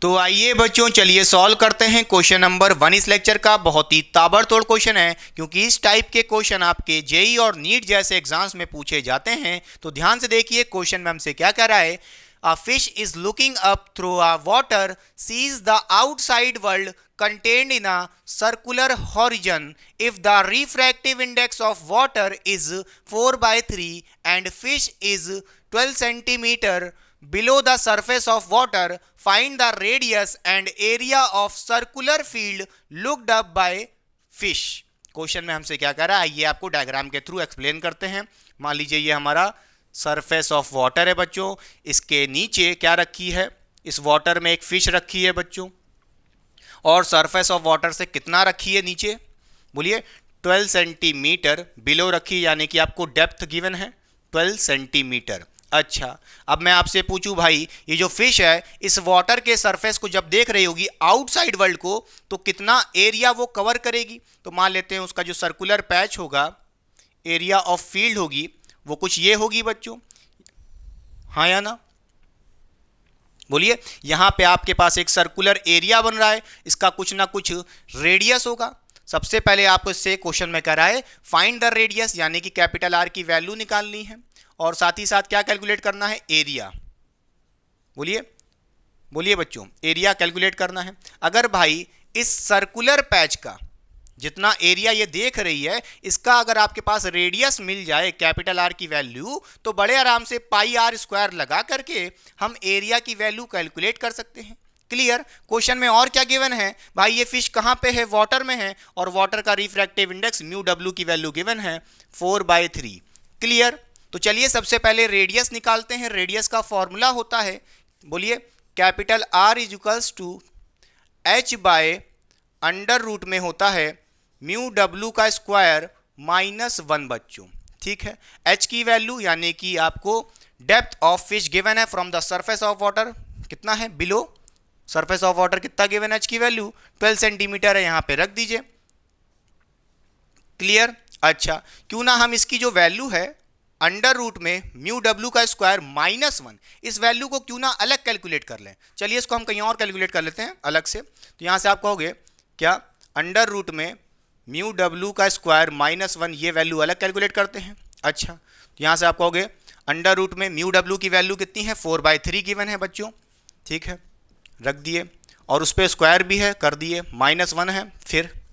तो आइए बच्चों चलिए सॉल्व करते हैं क्वेश्चन नंबर 1 इस लेक्चर का। बहुत ही ताबड़तोड़ क्वेश्चन है, क्योंकि इस टाइप के क्वेश्चन आपके जेई और नीट जैसे एग्जाम्स में पूछे जाते हैं। तो ध्यान से देखिए क्वेश्चन में हमसे क्या कह रहा है, A fish is looking up through a water, sees the outside world contained in a circular horizon. If the refractive index of water is 4/3 and fish is 12 centimeter below the surface of water, find the radius and area of circular field looked up by fish. Question में हमसे क्या कह रहा है, ये आपको diagram के through explain करते हैं। मान लीजिए ये हमारा सरफेस ऑफ वाटर है बच्चों, इसके नीचे क्या रखी है, इस वाटर में एक फिश रखी है बच्चों, और सरफेस ऑफ वाटर से कितना रखी है नीचे, बोलिए 12 सेंटीमीटर बिलो रखी है, यानी कि आपको डेप्थ गिवन है 12 सेंटीमीटर। अच्छा अब मैं आपसे पूछूं भाई, ये जो फिश है इस वाटर के सरफेस को जब देख रही होगी आउटसाइड वर्ल्ड को, तो कितना एरिया वो कवर करेगी। तो मान लेते हैं उसका जो सर्कुलर पैच होगा, एरिया ऑफ फील्ड होगी, वो कुछ ये होगी बच्चों, हाँ या ना, बोलिए। यहां पे आपके पास एक सर्कुलर एरिया बन रहा है, इसका कुछ ना कुछ रेडियस होगा। सबसे पहले आपको इससे क्वेश्चन में कह रहा है फाइंड द रेडियस, यानी कि कैपिटल आर की वैल्यू निकालनी है, और साथ ही साथ क्या कैलकुलेट करना है, एरिया, बोलिए बोलिए बच्चों, एरिया कैलकुलेट करना है। अगर भाई इस सर्कुलर पैच का जितना एरिया ये देख रही है, इसका अगर आपके पास रेडियस मिल जाए कैपिटल आर की वैल्यू, तो बड़े आराम से पाई आर स्क्वायर लगा करके हम एरिया की वैल्यू कैलकुलेट कर सकते हैं, क्लियर। क्वेश्चन में और क्या गिवन है भाई, ये फिश कहां पे है, वाटर में है, और वाटर का रिफ्रैक्टिव इंडेक्स म्यू डब्ल्यू की वैल्यू गिवन है 4/3, क्लियर। तो चलिए सबसे पहले रेडियस निकालते हैं। रेडियस का फॉर्मूला होता है, बोलिए, capital R is equals to H by under root में होता है म्यू W का स्क्वायर -1 बच्चों। ठीक है, H की वैल्यू यानी कि आपको डेप्थ ऑफ फिश गिवन है from the surface of water, कितना है बिलो सरफेस ऑफ वाटर, कितना गिवन है, H की वैल्यू 12 सेंटीमीटर है, यहां पे रख दीजिए। क्लियर। अच्छा, क्यों ना हम इसकी जो वैल्यू है अंडर रूट में म्यू W का स्क्वायर -1, इस वैल्यू को क्यों ना अलग कैलकुलेट कर लें। चलिए इसको हम कहीं और कैलकुलेट कर लेते हैं अलग से। तो यहां से आप कहोगे क्या, अंडर रूट में म्यू W का स्क्वायर -1, ये वैल्यू अलग कैलकुलेट करते हैं। अच्छा, तो यहां से आप कहोगे अंडर रूट में म्यू W की वैल्यू कितनी है, 4/3 गिवन है बच्चों। ठीक है, रख दिए, और उस पर स्क्वायर भी है, कर दिए, -1 है। फिर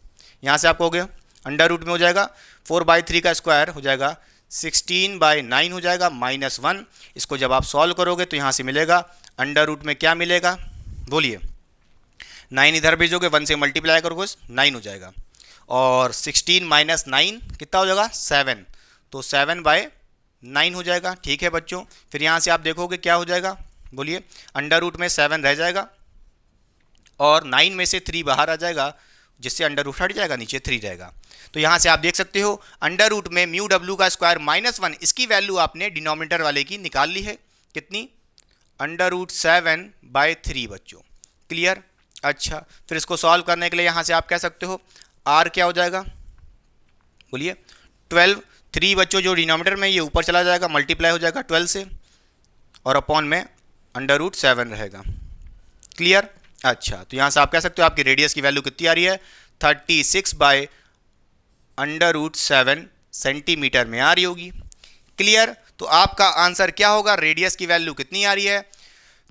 यहां से आप कहोगे अंडर रूट में हो जाएगा 4/3 का स्क्वायर हो जाएगा 16/9 हो जाएगा -1। इसको जब आप सॉल्व करोगे तो यहाँ से मिलेगा अंडर रूट में क्या मिलेगा, बोलिए, 9 इधर भेजोगे, 1 से मल्टीप्लाई करोगे 9 हो जाएगा, और 16 - 9 कितना हो जाएगा, 7, तो 7/9 हो जाएगा। ठीक है बच्चों, फिर यहाँ से आप देखोगे क्या हो जाएगा, बोलिए, अंडर रूट में 7 रह जाएगा और 9 में से 3 बाहर आ जाएगा, जिससे अंडर रूट हट जाएगा, नीचे 3 रहेगा। तो यहाँ से आप देख सकते हो अंडर रूट में म्यू W का स्क्वायर -1, इसकी वैल्यू आपने डिनोमिनेटर वाले की निकाल ली है, कितनी, अंडर रूट 7/3 बच्चों। क्लियर। अच्छा, फिर इसको सॉल्व करने के लिए यहाँ से आप कह सकते हो R क्या हो जाएगा, बोलिए, 12, 3 बच्चों जो डिनोमिनेटर में ये ऊपर चला जाएगा, मल्टीप्लाई हो जाएगा 12 से, और अपॉन में अंडर रूट 7 रहेगा। क्लियर। अच्छा, तो यहाँ से आप कह सकते हो आपकी रेडियस की वैल्यू कितनी आ रही है, 36/√7 सेंटीमीटर में आ रही होगी। क्लियर। तो आपका आंसर क्या होगा, रेडियस की वैल्यू कितनी आ रही है,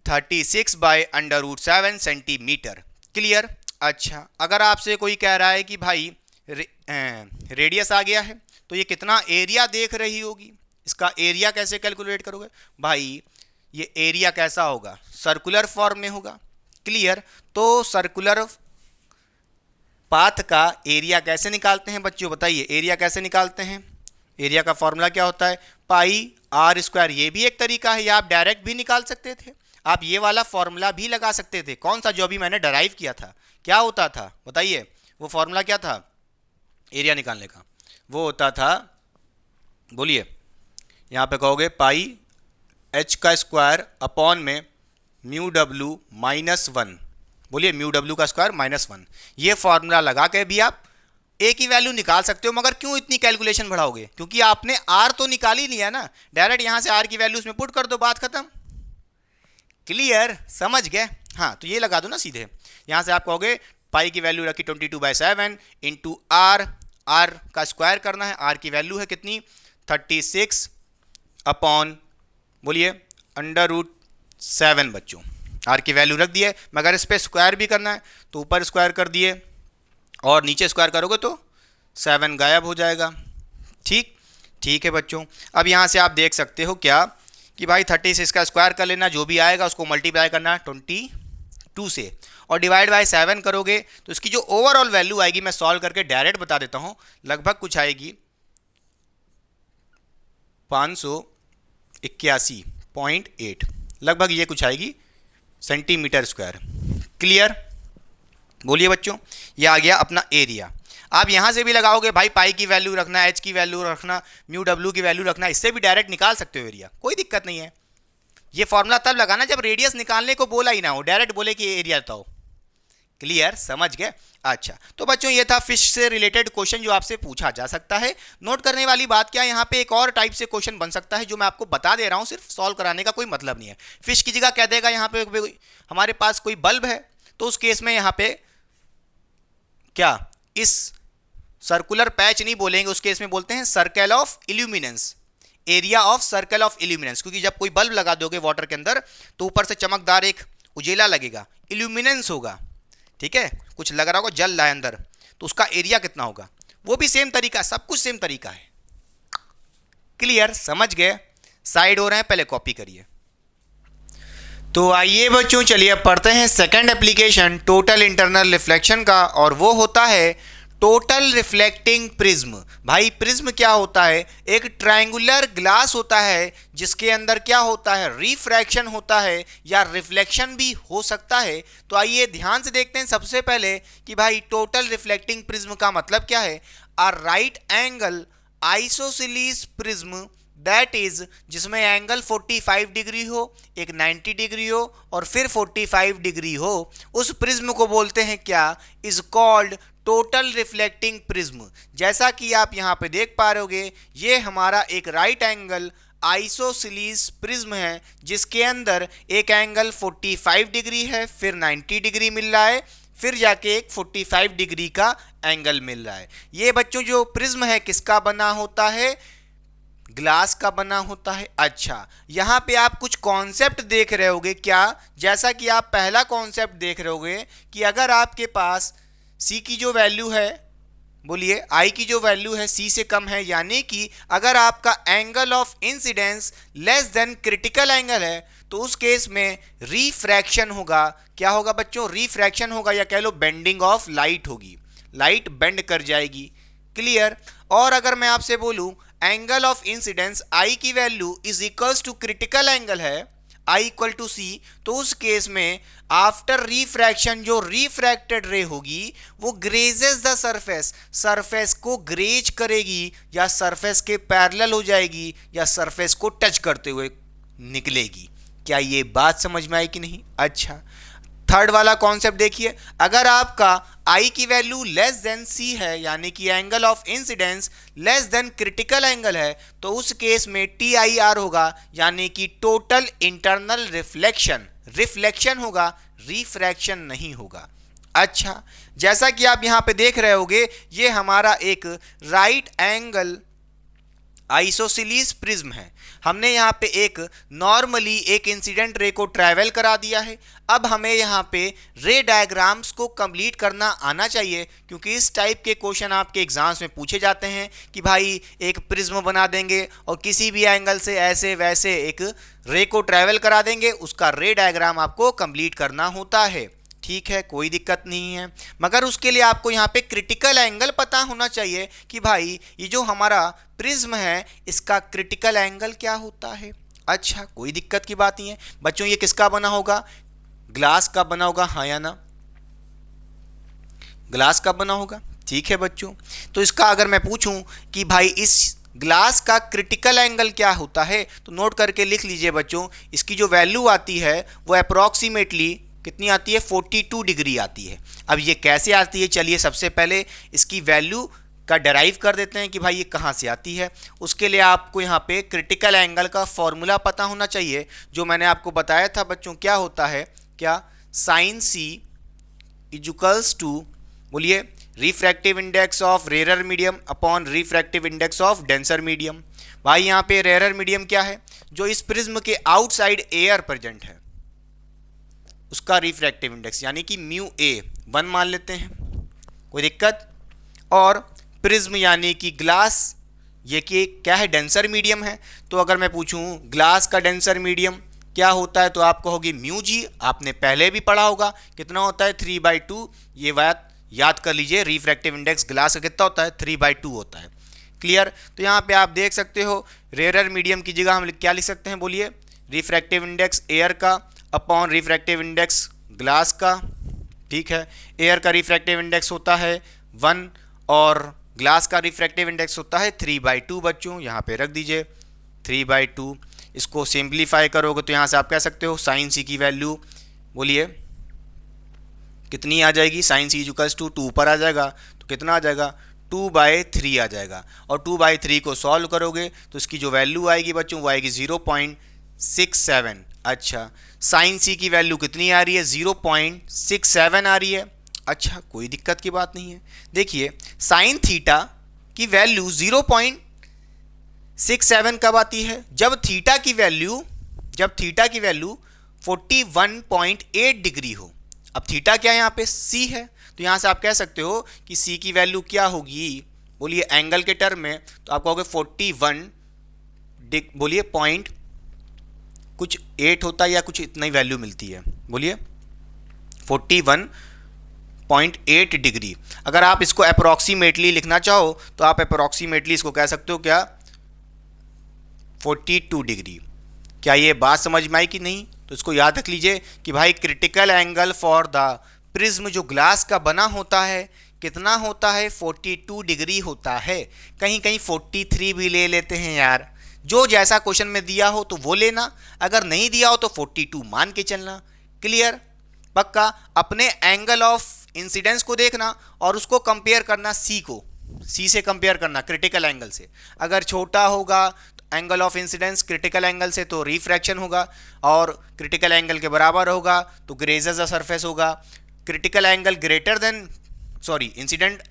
36/√7 सेंटीमीटर। क्लियर। अच्छा, अगर आपसे कोई कह रहा है कि भाई रेडियस आ गया है तो ये कितना एरिया देख रही होगी, इसका एरिया कैसे कैलकुलेट करोगे, भाई ये एरिया कैसा होगा, सर्कुलर फॉर्म में होगा। क्लियर। तो सर्कुलर पाथ का एरिया कैसे निकालते हैं बच्चों, बताइए, एरिया कैसे निकालते हैं, एरिया का फॉर्मूला क्या होता है, πr²। ये भी एक तरीका है, या आप डायरेक्ट भी निकाल सकते थे, आप ये वाला फॉर्मूला भी लगा सकते थे। कौन सा, जो अभी मैंने डराइव किया था, क्या होता था बताइए, वो फॉर्मूला क्या था एरिया निकालने का, वो होता था, बोलिए, यहाँ पे कहोगे πh का स्क्वायर अपॉन में म्यू W -1, बोलिए, म्यू W का स्क्वायर -1। ये फॉर्मूला लगा के भी आप ए की वैल्यू निकाल सकते हो, मगर क्यों इतनी कैलकुलेशन बढ़ाओगे, क्योंकि आपने आर तो निकाल ही लिया ना, डायरेक्ट यहाँ से आर की वैल्यू उसमें पुट कर दो, बात खत्म। क्लियर, समझ गए। हाँ, तो ये लगा दो ना सीधे, यहाँ से आप कहोगे पाई की वैल्यू रखी 22/7 इंटू आर, आर का स्क्वायर करना है, आर की वैल्यू है कितनी, 36 अपॉन, बोलिए, अंडर रूट 7 बच्चों, आर की वैल्यू रख दिए, मगर इस पर स्क्वायर भी करना है तो ऊपर स्क्वायर कर दिए और नीचे स्क्वायर करोगे तो 7 गायब हो जाएगा। ठीक, ठीक है बच्चों। अब यहाँ से आप देख सकते हो क्या कि भाई 36 का स्क्वायर कर लेना, जो भी आएगा उसको मल्टीप्लाई करना 22 से, और डिवाइड बाय 7 करोगे तो इसकी जो ओवरऑल वैल्यू आएगी, मैं सॉल्व करके डायरेक्ट बता देता हूँ, लगभग कुछ आएगी 581.8, लगभग ये कुछ आएगी सेंटीमीटर स्क्वायर। क्लियर। बोलिए बच्चों, ये आ गया अपना एरिया। आप यहां से भी लगाओगे, भाई पाई की वैल्यू रखना, एच की वैल्यू रखना, म्यू W की वैल्यू रखना, इससे भी डायरेक्ट निकाल सकते हो एरिया, कोई दिक्कत नहीं है। ये फॉर्मूला तब लगाना जब रेडियस निकालने को बोला ही ना हो, डायरेक्ट बोले कि एरिया बताओ। क्लियर, समझ गए। अच्छा, तो बच्चों ये था फिश से रिलेटेड क्वेश्चन जो आपसे पूछा जा सकता है। नोट करने वाली बात क्या है, यहाँ पे एक और टाइप से क्वेश्चन बन सकता है जो मैं आपको बता दे रहा हूँ, सिर्फ सॉल्व कराने का कोई मतलब नहीं है। फिश की जगह कह देगा यहाँ पे हमारे पास कोई बल्ब है, तो उस केस में यहाँ पे क्या, इस सर्कुलर पैच नहीं बोलेंगे, उस केस में बोलते हैं circle of illuminance, area of circle of illuminance, क्योंकि जब कोई बल्ब लगा दोगे वाटर के अंदर तो ऊपर से चमकदार एक उजेला लगेगा, इल्यूमिनेंस होगा। ठीक है, कुछ लग रहा होगा, जल रहा है अंदर, तो उसका एरिया कितना होगा, वो भी सेम तरीका, सब कुछ सेम तरीका है। क्लियर, समझ गए। साइड हो रहे हैं, पहले कॉपी करिए। तो आइए बच्चों, चलिए अब पढ़ते हैं second application total internal reflection का, और वो होता है टोटल रिफ्लेक्टिंग प्रिज्म। भाई प्रिज्म क्या होता है? एक ट्रायंगुलर ग्लास होता है जिसके अंदर क्या होता है? रिफ्रैक्शन होता है या रिफ्लेक्शन भी हो सकता है। तो आइए ध्यान से देखते हैं सबसे पहले कि भाई टोटल रिफ्लेक्टिंग प्रिज्म का मतलब क्या है। A right angle isosceles prism that is, जिसमें एंगल 45 डिग्री हो, एक 90 डिग्री हो और फिर 45 डिग्री हो, उस प्रिज्म को बोलते हैं क्या? Is called total reflecting prism. जैसा कि आप यहाँ पे देख पा रहे होगे, ये हमारा एक राइट एंगल आइसोसेलेस प्रिज्म है जिसके अंदर एक एंगल 45 डिग्री है, फिर 90 डिग्री मिल रहा है, फिर जाके एक 45 डिग्री का एंगल मिल रहा है। ये बच्चों जो प्रिज्म है किसका बना होता है? ग्लास का बना होता है। अच्छा, यहाँ पे आप कुछ कॉन्सेप्ट देख रहे होगे क्या? जैसा कि आप पहला कॉन्सेप्ट देख रहे होगे कि अगर आपके पास C की जो वैल्यू है, बोलिए I की जो वैल्यू है C से कम है, यानी कि अगर आपका angle of incidence less than critical angle है, तो उस केस में रिफ्रैक्शन होगा। क्या होगा बच्चों? रिफ्रैक्शन होगा, या कह लो बेंडिंग ऑफ लाइट होगी, लाइट बेंड कर जाएगी। क्लियर? और अगर मैं आपसे बोलूं एंगल ऑफ इंसिडेंस I की value is equals to critical angle है I इक्वल टू C, तो उस केस में आफ्टर रिफ्रैक्शन जो रिफ्रैक्टेड रे होगी वो ग्रेजेस द सरफेस, सरफेस को ग्रेज करेगी या सरफेस के पैरेलल हो जाएगी या सरफेस को टच करते हुए निकलेगी। क्या ये बात समझ में आई कि नहीं? अच्छा, थर्ड वाला कॉन्सेप्ट देखिए, अगर आपका I की वैल्यू लेस देन C है, यानी कि angle of incidence less than critical angle है, तो उस केस में TIR होगा, यानी कि टोटल इंटरनल रिफ्लेक्शन, रिफ्लेक्शन होगा, रिफ्रैक्शन नहीं होगा। अच्छा, जैसा कि आप यहां पे देख रहे होगे, ये हमारा एक राइट एंगल आइसोसेलेस प्रिज्म है। हमने यहाँ पे एक नॉर्मली एक इंसिडेंट रे को ट्रैवल करा दिया है। अब हमें यहाँ पे रे डायग्राम्स को कंप्लीट करना आना चाहिए, क्योंकि इस टाइप के क्वेश्चन आपके एग्जाम्स में पूछे जाते हैं कि भाई एक प्रिज्म बना देंगे और किसी भी एंगल से ऐसे वैसे एक रे को ट्रैवल करा देंगे, उसका रे डायग्राम आपको कंप्लीट करना होता है। ठीक है, कोई दिक्कत नहीं है, मगर उसके लिए आपको यहाँ पे क्रिटिकल एंगल पता होना चाहिए कि भाई ये जो हमारा प्रिज्म है इसका क्रिटिकल एंगल क्या होता है। अच्छा, कोई दिक्कत की बात नहीं है बच्चों। ये किसका बना होगा? ग्लास का बना होगा, हाँ या ना? ग्लास का बना होगा। ठीक है बच्चों, तो इसका अगर मैं पूछूं कि भाई इस ग्लास का क्रिटिकल एंगल क्या होता है, तो नोट करके लिख लीजिए बच्चों। इसकी जो वैल्यू आती है वो अप्रॉक्सीमेटली कितनी आती है? 42 डिग्री आती है। अब ये कैसे आती है? चलिए सबसे पहले इसकी वैल्यू का डेराइव कर देते हैं कि भाई ये कहाँ से आती है। उसके लिए आपको यहाँ पे क्रिटिकल एंगल का फॉर्मूला पता होना चाहिए, जो मैंने आपको बताया था बच्चों। क्या होता है? क्या? साइन C इक्वल्स टू, बोलिए, refractive index of rare medium upon refractive index of denser medium. भाई यहाँ पे रेयर मीडियम क्या है? जो इस प्रिज्म के आउटसाइड एयर प्रेजेंट है उसका रिफ्रैक्टिव इंडेक्स, यानी कि म्यू A 1 मान लेते हैं, कोई दिक्कत। और प्रिज्म यानी कि ग्लास, ये कि क्या है? डेंसर मीडियम है। तो अगर मैं पूछूं ग्लास का डेंसर मीडियम क्या होता है, तो आप कहोगे म्यू G। आपने पहले भी पढ़ा होगा, कितना होता है? 3/2। ये बात याद कर लीजिए, रिफ्रैक्टिव इंडेक्स ग्लास का कितना होता है? 3/2 होता है। क्लियर? तो यहाँ पे आप देख सकते हो रेयर मीडियम की जगह हम क्या लिख सकते हैं? बोलिए, रिफ्रैक्टिव इंडेक्स एयर का अपॉन रिफ्रैक्टिव इंडेक्स ग्लास का। ठीक है, एयर का रिफ्रैक्टिव इंडेक्स होता है 1 और ग्लास का रिफ्रैक्टिव इंडेक्स होता है 3/2 बच्चों। यहाँ पे रख दीजिए 3/2। इसको सिंप्लीफाई करोगे तो यहाँ से आप कह सकते हो साइन C की वैल्यू, बोलिए कितनी आ जाएगी? साइन C इक्वल्स टू 2 पर आ जाएगा, तो कितना आ जाएगा? 2/3 आ जाएगा। और 2/3 को सॉल्व करोगे तो इसकी जो वैल्यू आएगी बच्चों वो आएगी 0.67। अच्छा, साइन C की वैल्यू कितनी आ रही है? 0.67 आ रही है। अच्छा, कोई दिक्कत की बात नहीं है। देखिए, साइन थीटा की वैल्यू 0.67 कब आती है? जब थीटा की वैल्यू 41.8 डिग्री हो। अब थीटा क्या है? यहाँ पे C है, तो यहाँ से आप कह सकते हो कि C की वैल्यू क्या होगी? बोलिए एंगल के टर्म में, तो आप कहोगे 41, बोलिए पॉइंट कुछ 8 होता है या कुछ इतना ही वैल्यू मिलती है, बोलिए 0.8 डिग्री। अगर आप इसको अप्रोक्सीमेटली लिखना चाहो तो आप अप्रोक्सीमेटली इसको कह सकते हो क्या, 42 डिग्री। क्या ये बात समझ में आई कि नहीं? तो इसको याद रख लीजिए कि भाई critical angle for the prism जो ग्लास का बना होता है कितना होता है, 42 डिग्री होता है। कहीं कहीं 43 भी ले लेते हैं यार, जो जैसा क्वेश्चन में दिया हो तो वो लेना, अगर नहीं दिया हो तो 42 मान के चलना। क्लियर? पक्का? अपने एंगल ऑफ इंसिडेंस को देखना और उसको कंपेयर करना सी से कंपेयर करना क्रिटिकल एंगल से। अगर छोटा होगा angle of incidence critical angle से तो रिफ्रैक्शन होगा, और क्रिटिकल एंगल के बराबर होगा तो ग्रेजेस द सरफेस होगा। Critical angle greater than incident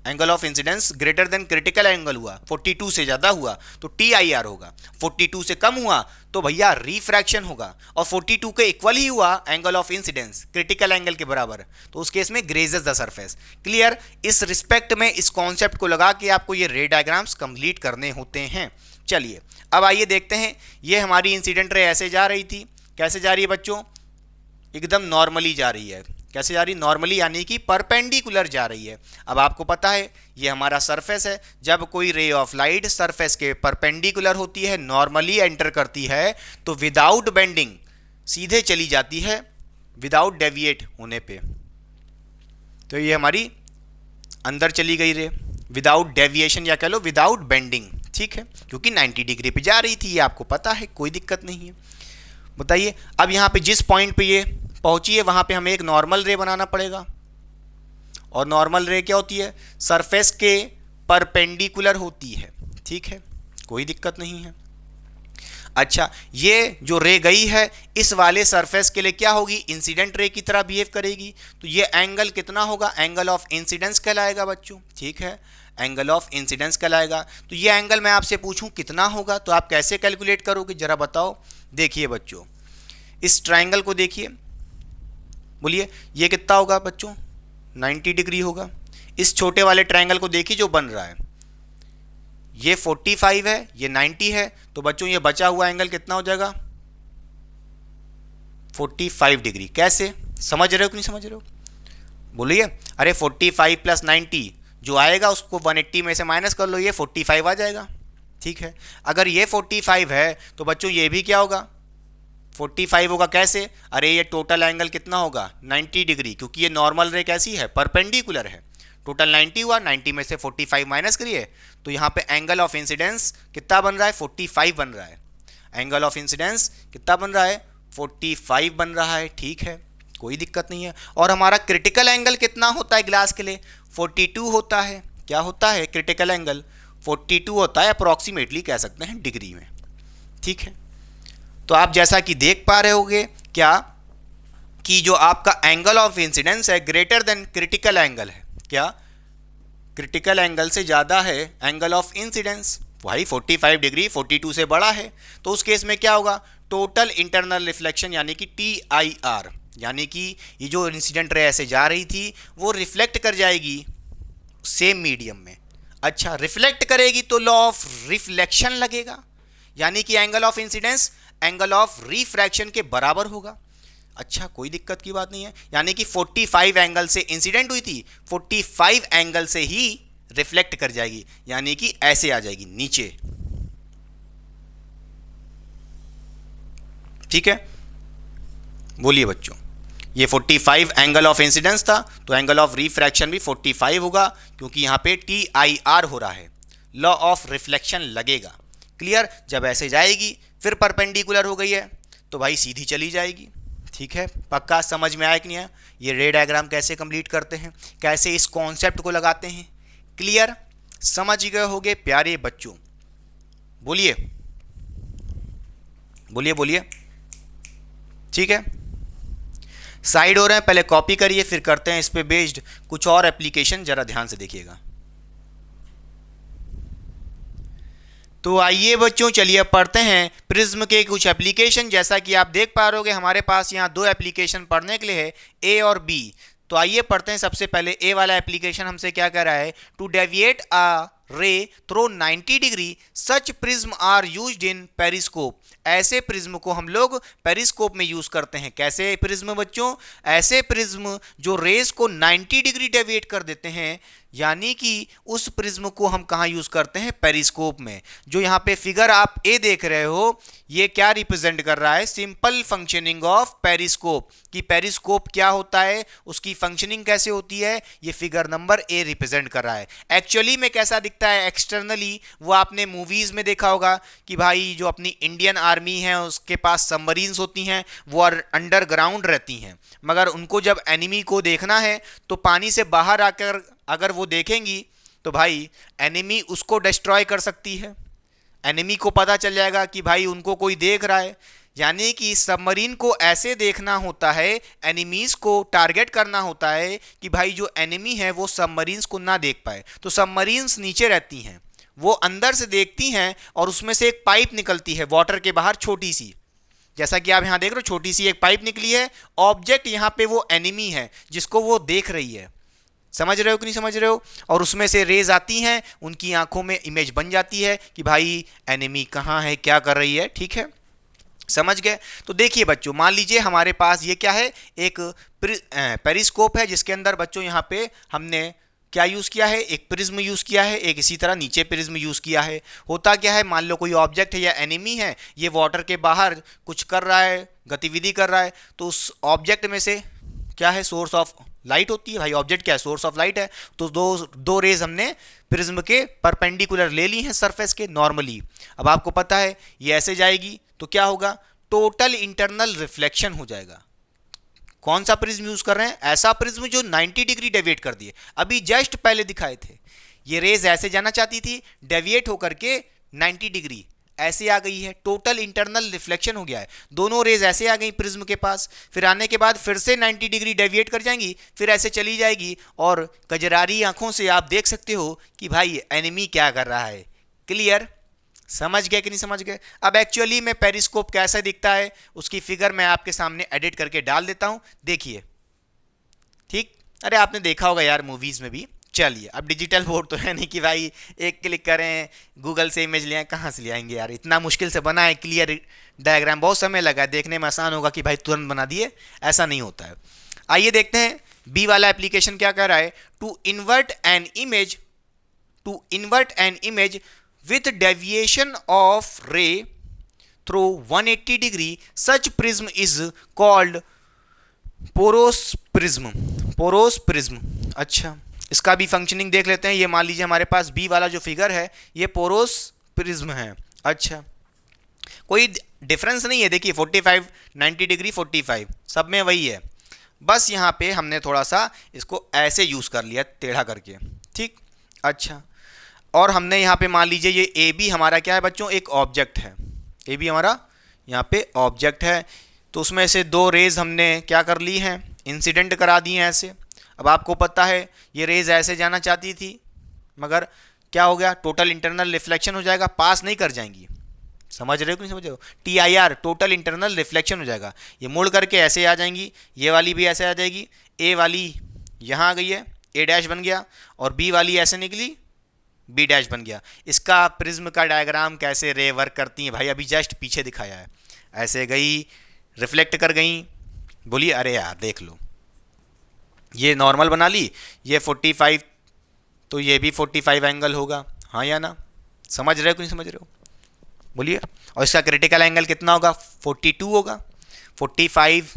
angle of incidence greater than critical angle हुआ, 42 से ज़्यादा हुआ तो TIR होगा, 42 से कम हुआ तो भैया रिफ्रैक्शन होगा, और 42 के इक्वल ही हुआ angle of incidence critical angle के बराबर तो उस केस में ग्रेजेस द सरफेस। क्लियर? इस रिस्पेक्ट में इस कॉन्सेप्ट को लगा के आपको ये रे डायग्राम्स कंप्लीट करने होते हैं। चलिए अब आइए देखते हैं, ये हमारी इंसिडेंट रे ऐसे जा रही थी, कैसे जा रही है बच्चों, एकदम नॉर्मली जा रही है। कैसे जा रही? नॉर्मली, यानी कि परपेंडिकुलर जा रही है। अब आपको पता है ये हमारा सरफेस है, जब कोई रे ऑफ लाइट सरफेस के परपेंडिकुलर होती है, नॉर्मली एंटर करती है तो विदाउट बेंडिंग सीधे चली जाती है, विदाउट डेविएट होने पे। तो ये हमारी अंदर चली गई रे विदाउट डेविएशन, या कह लो विदाउट बेंडिंग, ठीक है, क्योंकि 90 डिग्री पे जा रही थी, ये आपको पता है, कोई दिक्कत नहीं है। बताइए अब यहाँ पे जिस पॉइंट पे ये पहुंची है वहां पे हमें एक नॉर्मल रे बनाना पड़ेगा, और नॉर्मल रे क्या होती है, सरफेस के परपेंडिकुलर होती है, ठीक है, कोई दिक्कत नहीं है। अच्छा, ये जो रे गई है इस वाले सरफेस के लिए क्या होगी, इंसिडेंट रे की तरह बिहेव करेगी, तो ये एंगल कितना होगा, एंगल ऑफ इंसिडेंस कहलाएगा बच्चों, ठीक है, एंगल ऑफ इंसिडेंस कहलाएगा। तो ये एंगल मैं आपसे पूछूं कितना होगा तो आप कैसे कैलकुलेट करोगे, जरा बताओ। देखिए बच्चों, इस ट्राइंगल को देखिए, बोलिए ये कितना होगा बच्चों, 90 डिग्री होगा। इस छोटे वाले ट्रायंगल को देखिए जो बन रहा है, ये 45 है, ये 90 है, तो बच्चों ये बचा हुआ एंगल कितना हो जाएगा, 45 डिग्री। कैसे, समझ रहे हो कि नहीं समझ रहे हो? बोलिए। अरे 45 प्लस 90 जो आएगा उसको 180 में से माइनस कर लो, ये 45 आ जाएगा, ठीक है। अगर ये 45 है तो बच्चों ये भी क्या होगा, 45 होगा। कैसे? अरे ये टोटल एंगल कितना होगा, 90 डिग्री, क्योंकि ये नॉर्मल रे कैसी है, परपेंडिकुलर है। टोटल 90 हुआ, 90 में से 45 माइनस करिए तो यहाँ पे एंगल ऑफ इंसिडेंस कितना बन रहा है, 45 बन रहा है। एंगल ऑफ इंसिडेंस कितना बन रहा है, 45 बन रहा है, ठीक है, कोई दिक्कत नहीं है। और हमारा क्रिटिकल एंगल कितना होता है ग्लास के लिए, 42 होता है। क्या होता है, क्रिटिकल एंगल 42 होता है, अप्रॉक्सीमेटली कह सकते हैं डिग्री में, ठीक है। तो आप जैसा कि देख पा रहे होगे क्या कि जो आपका एंगल ऑफ इंसिडेंस है ग्रेटर देन क्रिटिकल एंगल है, क्या क्रिटिकल एंगल से ज़्यादा है एंगल ऑफ इंसिडेंस, वही 45 डिग्री 42 से बड़ा है। तो उस केस में क्या होगा, टोटल इंटरनल रिफ्लेक्शन यानी कि TIR, यानी कि ये जो इंसिडेंट रे ऐसे जा रही थी वो रिफ्लेक्ट कर जाएगी सेम मीडियम में। अच्छा, रिफ्लेक्ट करेगी तो लॉ ऑफ रिफ्लेक्शन लगेगा, यानी कि angle of incidence angle of refraction के बराबर होगा। अच्छा, कोई दिक्कत की बात नहीं है, यानी कि 45 एंगल से इंसिडेंट हुई थी, 45 एंगल से ही रिफ्लेक्ट कर जाएगी, यानी कि ऐसे आ जाएगी नीचे, ठीक है। बोलिए बच्चों, ये 45 एंगल ऑफ इंसिडेंस था तो एंगल ऑफ रिफ्रैक्शन भी 45 होगा, क्योंकि यहां पे TIR हो रहा है, लॉ ऑफ रिफ्लेक्शन लगेगा। क्लियर? जब ऐसे जाएगी फिर परपेंडिकुलर हो गई है तो भाई सीधी चली जाएगी, ठीक है। पक्का समझ में आया कि नहीं आया? ये रे डायग्राम कैसे कंप्लीट करते हैं, कैसे इस कॉन्सेप्ट को लगाते हैं, क्लियर समझ गए होगे प्यारे बच्चों? बोलिए बोलिए बोलिए, ठीक है। साइड हो रहे हैं, पहले कॉपी करिए फिर करते हैं इस पे बेस्ड कुछ और एप्लीकेशन, जरा ध्यान से देखिएगा। तो आइए बच्चों, चलिए पढ़ते हैं प्रिज्म के कुछ एप्लीकेशन। जैसा कि आप देख पा रहे होगे हमारे पास यहाँ दो एप्लीकेशन पढ़ने के लिए है, A और B। तो आइए पढ़ते हैं। सबसे पहले ए वाला एप्लीकेशन हमसे क्या कह रहा है, to deviate a ray through 90 degree such prism are used in periscope. ऐसे प्रिज्म को हम लोग पेरिस्कोप में यूज करते हैं। कैसे प्रिज्म बच्चों, ऐसे प्रिज्म जो रेस को 90 डिग्री डेविएट कर देते हैं, यानी कि उस प्रिज्म को हम कहाँ यूज करते हैं, पेरिस्कोप में। जो यहाँ पे फिगर आप ए देख रहे हो, ये क्या रिप्रेजेंट कर रहा है, सिंपल फंक्शनिंग ऑफ पेरिस्कोप। कि पेरिस्कोप क्या होता है, उसकी फंक्शनिंग कैसे होती है, ये फिगर नंबर ए रिप्रेजेंट कर रहा है। एक्चुअली में कैसा दिखता है एक्सटर्नली, वो आपने मूवीज में देखा होगा कि भाई जो अपनी इंडियन आर्मी है उसके पास सबमरीन्स होती हैं, वो अंडरग्राउंड रहती हैं, मगर उनको जब एनिमी को देखना है तो पानी से बाहर आकर अगर वो देखेंगी तो भाई एनिमी उसको डिस्ट्रॉय कर सकती है। एनिमी को पता चल जाएगा कि भाई उनको कोई देख रहा है। यानी कि सबमरीन को ऐसे देखना होता है, एनिमीज को टारगेट करना होता है कि भाई जो एनिमी है वो सबमरीन्स को ना देख पाए। तो सबमरीन्स नीचे रहती हैं, वो अंदर से देखती हैं और उसमें से एक पाइप निकलती है वाटर के बाहर, छोटी सी, जैसा कि आप यहां देख रहे हो, छोटी सी एक पाइप निकली है। ऑब्जेक्ट यहां पे वो एनिमी है जिसको वो देख रही है। समझ रहे हो कि नहीं समझ रहे हो? और उसमें से रेज आती हैं, उनकी आंखों में इमेज बन जाती है कि भाई एनिमी कहाँ है, क्या कर रही है। ठीक है, समझ गए? तो देखिए बच्चों, मान लीजिए हमारे पास ये क्या है, एक पेरिस्कोप है जिसके अंदर बच्चों यहाँ पे हमने क्या यूज किया है, एक प्रिज्म यूज किया है, एक इसी तरह नीचे प्रिज्म यूज किया है। होता क्या है, मान लो कोई ऑब्जेक्ट है या एनिमी है, ये वाटर के बाहर कुछ कर रहा है, गतिविधि कर रहा है, तो उस ऑब्जेक्ट में से क्या है, सोर्स ऑफ लाइट होती है। भाई ऑब्जेक्ट क्या है, सोर्स ऑफ लाइट है। तो दो रेज हमने प्रिज्म के परपेंडिकुलर ले ली हैं सरफेस के नॉर्मली। अब आपको पता है ये ऐसे जाएगी तो क्या होगा, टोटल इंटरनल रिफ्लेक्शन हो जाएगा। कौन सा प्रिज्म यूज कर रहे हैं, ऐसा प्रिज्म जो 90 डिग्री डेविएट कर दिए। अभी जस्ट पहले दिखाए थे, ये रेज ऐसे जाना चाहती थी, डेविएट होकर के 90 डिग्री ऐसे आ गई है, टोटल इंटरनल रिफ्लेक्शन हो गया है। दोनों रेज ऐसे आ गई प्रिज्म के पास, फिर आने के बाद फिर से 90 डिग्री डेविएट कर जाएंगी, फिर ऐसे चली जाएगी और कजरारी आंखों से आप देख सकते हो कि भाई एनिमी क्या कर रहा है। क्लियर? समझ गए कि नहीं समझ गए? अब एक्चुअली में पेरिस्कोप कैसा दिखता है, उसकी फिगर मैं आपके सामने एडिट करके डाल देता हूं, देखिए। ठीक, अरे आपने देखा होगा यार मूवीज में भी। चलिए, अब डिजिटल बोर्ड तो है नहीं कि भाई एक क्लिक करें गूगल से इमेज ले आए, कहाँ से ले आएंगे यार, इतना मुश्किल से बना है क्लियर डायग्राम, बहुत समय लगा है, देखने में आसान होगा कि भाई तुरंत बना दिए, ऐसा नहीं होता है। आइए देखते हैं बी वाला एप्लीकेशन क्या कर रहा है, to invert an image with deviation of ray through 180 degree such prism is called porous prism। अच्छा, इसका भी फंक्शनिंग देख लेते हैं। ये मान लीजिए हमारे पास बी वाला जो फिगर है ये पोरोस प्रिज्म है। अच्छा, कोई डिफरेंस नहीं है, देखिए 45 90 डिग्री 45 सब में वही है, बस यहाँ पे हमने थोड़ा सा इसको ऐसे यूज कर लिया टेढ़ा करके। ठीक, अच्छा, और हमने यहाँ पे मान लीजिए ये ए बी हमारा क्या है बच्चों, एक ऑब्जेक्ट है। ए बी हमारा यहाँ पे ऑब्जेक्ट है, तो उसमें से दो रेज हमने क्या कर ली हैं, इंसिडेंट करा दी हैं ऐसे। अब आपको पता है ये रेज ऐसे जाना चाहती थी, मगर क्या हो गया, टोटल इंटरनल रिफ्लेक्शन हो जाएगा, पास नहीं कर जाएंगी। समझ रहे हो कि नहीं समझ रहे हो? TIR टोटल इंटरनल रिफ्लेक्शन हो जाएगा। ये मुड़ करके ऐसे आ जाएंगी, ये वाली भी ऐसे आ जाएगी, ए वाली यहाँ आ गई है, ए डैश बन गया, और बी वाली ऐसे निकली, बी डैश बन गया। इसका प्रिज्म का डायग्राम कैसे रे वर्क करती हैं भाई, अभी जस्ट पीछे दिखाया है। ऐसे गई, रिफ्लेक्ट कर गई, बोलिए अरे यार देख लो, ये नॉर्मल बना ली, ये 45 तो ये भी 45 एंगल होगा, हाँ या ना? समझ रहे हो कि नहीं समझ रहे हो? बोलिए। और इसका क्रिटिकल एंगल कितना होगा, 42 होगा। 45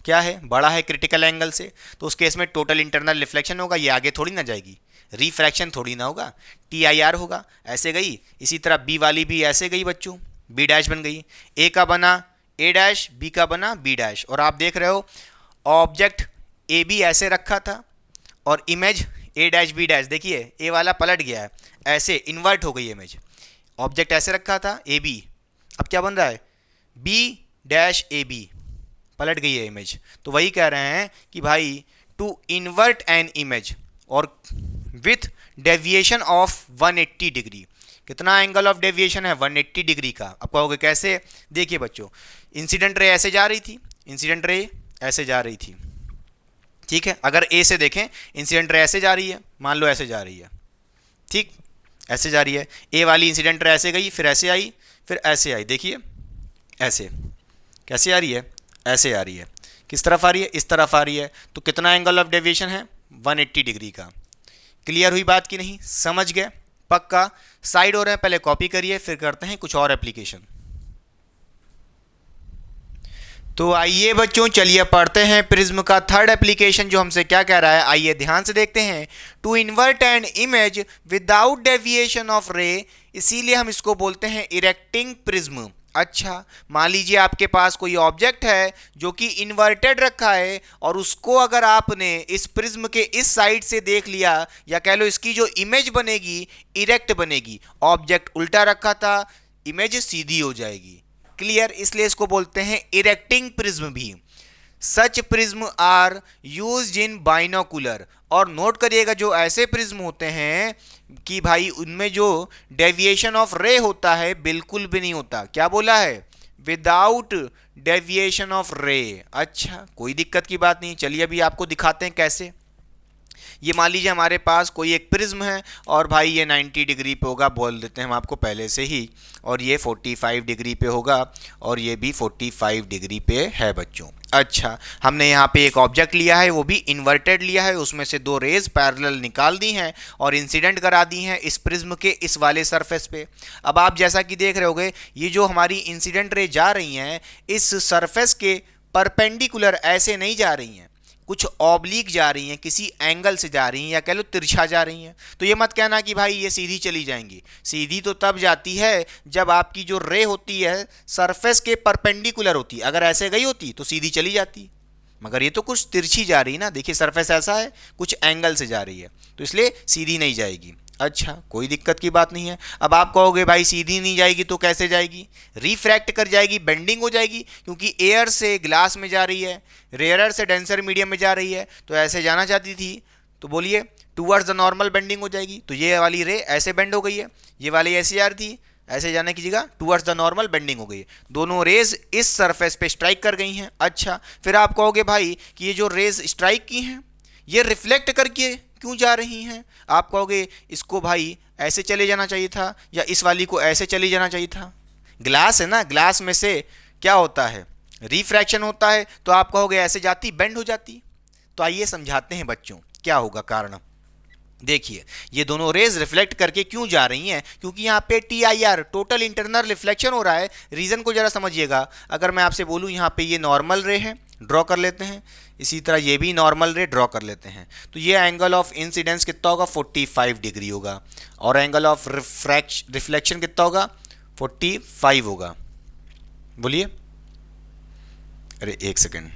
क्या है, बड़ा है क्रिटिकल एंगल से, तो उस केस में टोटल इंटरनल रिफ्लेक्शन होगा, ये आगे थोड़ी ना जाएगी, रिफ्रैक्शन थोड़ी ना होगा, TIR होगा। ऐसे गई, इसी तरह बी वाली भी ऐसे गई बच्चों, बी डैश बन गई, ए का बना ए डैश, बी का बना बी डैश। और आप देख रहे हो ऑब्जेक्ट ए बी ऐसे रखा था और image A dash B dash, देखिए ए वाला पलट गया है, ऐसे इन्वर्ट हो गई इमेज। ऑब्जेक्ट ऐसे रखा था ए बी, अब क्या बन रहा है, बी डैश ए बी, पलट गई है इमेज। तो वही कह रहे हैं कि भाई टू इन्वर्ट एन इमेज और विथ डेविएशन ऑफ 180 डिग्री। कितना एंगल ऑफ डेविएशन है, 180 डिग्री का। अब कहोगे कैसे, देखिए बच्चों, इंसिडेंट रे ऐसे जा रही थी, इंसिडेंट रे ऐसे जा रही थी, ठीक है, अगर ए से देखें इंसिडेंट रे ऐसे जा रही है, मान लो ऐसे जा रही है, ठीक, ऐसे जा रही है, ए वाली इंसिडेंट रे ऐसे गई, फिर ऐसे आई, फिर ऐसे आई, देखिए ऐसे कैसे आ रही है, ऐसे आ रही है, किस तरफ आ रही है, इस तरफ आ रही है, तो कितना एंगल ऑफ डेविएशन है, 180 डिग्री का। क्लियर हुई बात कि नहीं, समझ गए, पक्का। साइड हो रहे हैं, पहले कॉपी करिए, फिर करते हैं कुछ और एप्लीकेशन। तो आइए बच्चों, चलिए पढ़ते हैं प्रिज्म का थर्ड एप्लीकेशन जो हमसे क्या कह रहा है, आइए ध्यान से देखते हैं। To invert an image without deviation of ray, इसीलिए हम इसको बोलते हैं इरेक्टिंग प्रिज्म। अच्छा, मान लीजिए आपके पास कोई ऑब्जेक्ट है जो कि इन्वर्टेड रखा है, और उसको अगर आपने इस प्रिज्म के इस साइड से देख लिया, या कह लो इसकी जो इमेज बनेगी इरेक्ट बनेगी, ऑब्जेक्ट उल्टा रखा था, इमेज सीधी हो जाएगी। क्लियर, इसलिए इसको बोलते हैं इरेक्टिंग प्रिज्म भी। Such prism are used in binocular, और नोट करिएगा जो ऐसे प्रिज्म होते हैं कि भाई उनमें जो डेविएशन ऑफ रे होता है बिल्कुल भी नहीं होता, क्या बोला है, विदाउट डेविएशन ऑफ रे। अच्छा, कोई दिक्कत की बात नहीं, चलिए अभी आपको दिखाते हैं कैसे। ये मान लीजिए हमारे पास कोई एक प्रिज्म है, और भाई ये 90 डिग्री पे होगा, बोल देते हैं हम आपको पहले से ही, और ये 45 डिग्री पे होगा, और ये भी 45 डिग्री पे है बच्चों। अच्छा, हमने यहाँ पे एक ऑब्जेक्ट लिया है, वो भी इन्वर्टेड लिया है, उसमें से दो रेज पैरेलल निकाल दी हैं और इंसिडेंट करा दी हैं इस प्रिज्म के इस वाले सरफेस पे। अब आप जैसा कि देख रहे होगे, ये जो हमारी इंसिडेंट रे जा रही हैं इस सरफेस के परपेंडिकुलर ऐसे नहीं जा रही हैं, कुछ ऑब्लिक जा रही हैं, किसी एंगल से जा रही हैं, या कह लो तिरछा जा रही हैं। तो ये मत कहना कि भाई ये सीधी चली जाएंगी, सीधी तो तब जाती है जब आपकी जो रे होती है सरफेस के परपेंडिकुलर होती है, अगर ऐसे गई होती तो सीधी चली जाती, मगर ये तो कुछ तिरछी जा रही है ना, देखिए सरफेस ऐसा है, कुछ एंगल से जा रही है, तो इसलिए सीधी नहीं जाएगी। अच्छा, कोई दिक्कत की बात नहीं है। अब आप कहोगे भाई सीधी नहीं जाएगी तो कैसे जाएगी, रिफ्रैक्ट कर जाएगी, बेंडिंग हो जाएगी, क्योंकि एयर से ग्लास में जा रही है, रेयरर से डेंसर मीडियम में जा रही है, तो ऐसे जाना चाहती थी, तो बोलिए टूवर्ड्स द नॉर्मल बेंडिंग हो जाएगी। तो ये वाली रे ऐसे बेंड हो गई है, ये वाली ऐसे जा रही थी, ऐसे जाने की जगह टूवर्ड्स द नॉर्मल बेंडिंग हो गई है, दोनों रेज इस सरफेस पे स्ट्राइक कर गई हैं। अच्छा, फिर आप कहोगे भाई कि ये जो रेज स्ट्राइक की हैं ये रिफ्लेक्ट करके क्यों जा रही हैं, आप कहोगे इसको भाई ऐसे चले जाना चाहिए था, या इस वाली को ऐसे चले जाना चाहिए था। ग्लास है ना, ग्लास में से क्या होता है, रिफ्रैक्शन होता है, तो आप कहोगे ऐसे जाती, बेंड हो जाती। तो आइए समझाते हैं बच्चों क्या होगा कारण। देखिए, ये दोनों रेज रिफ्लेक्ट करके क्यों जा रही हैं, क्योंकि यहाँ पे TIR टोटल इंटरनल रिफ्लेक्शन हो रहा है। रीज़न को जरा समझिएगा, अगर मैं आपसे बोलूँ यहाँ पे ये नॉर्मल रे है, ड्रॉ कर लेते हैं, इसी तरह ये भी नॉर्मल रे ड्रॉ कर लेते हैं, तो ये एंगल ऑफ इंसिडेंस कितना होगा, 45 डिग्री होगा, और एंगल ऑफ रिफ्लेक्शन कितना होगा, 45 होगा। बोलिए, अरे एक सेकेंड,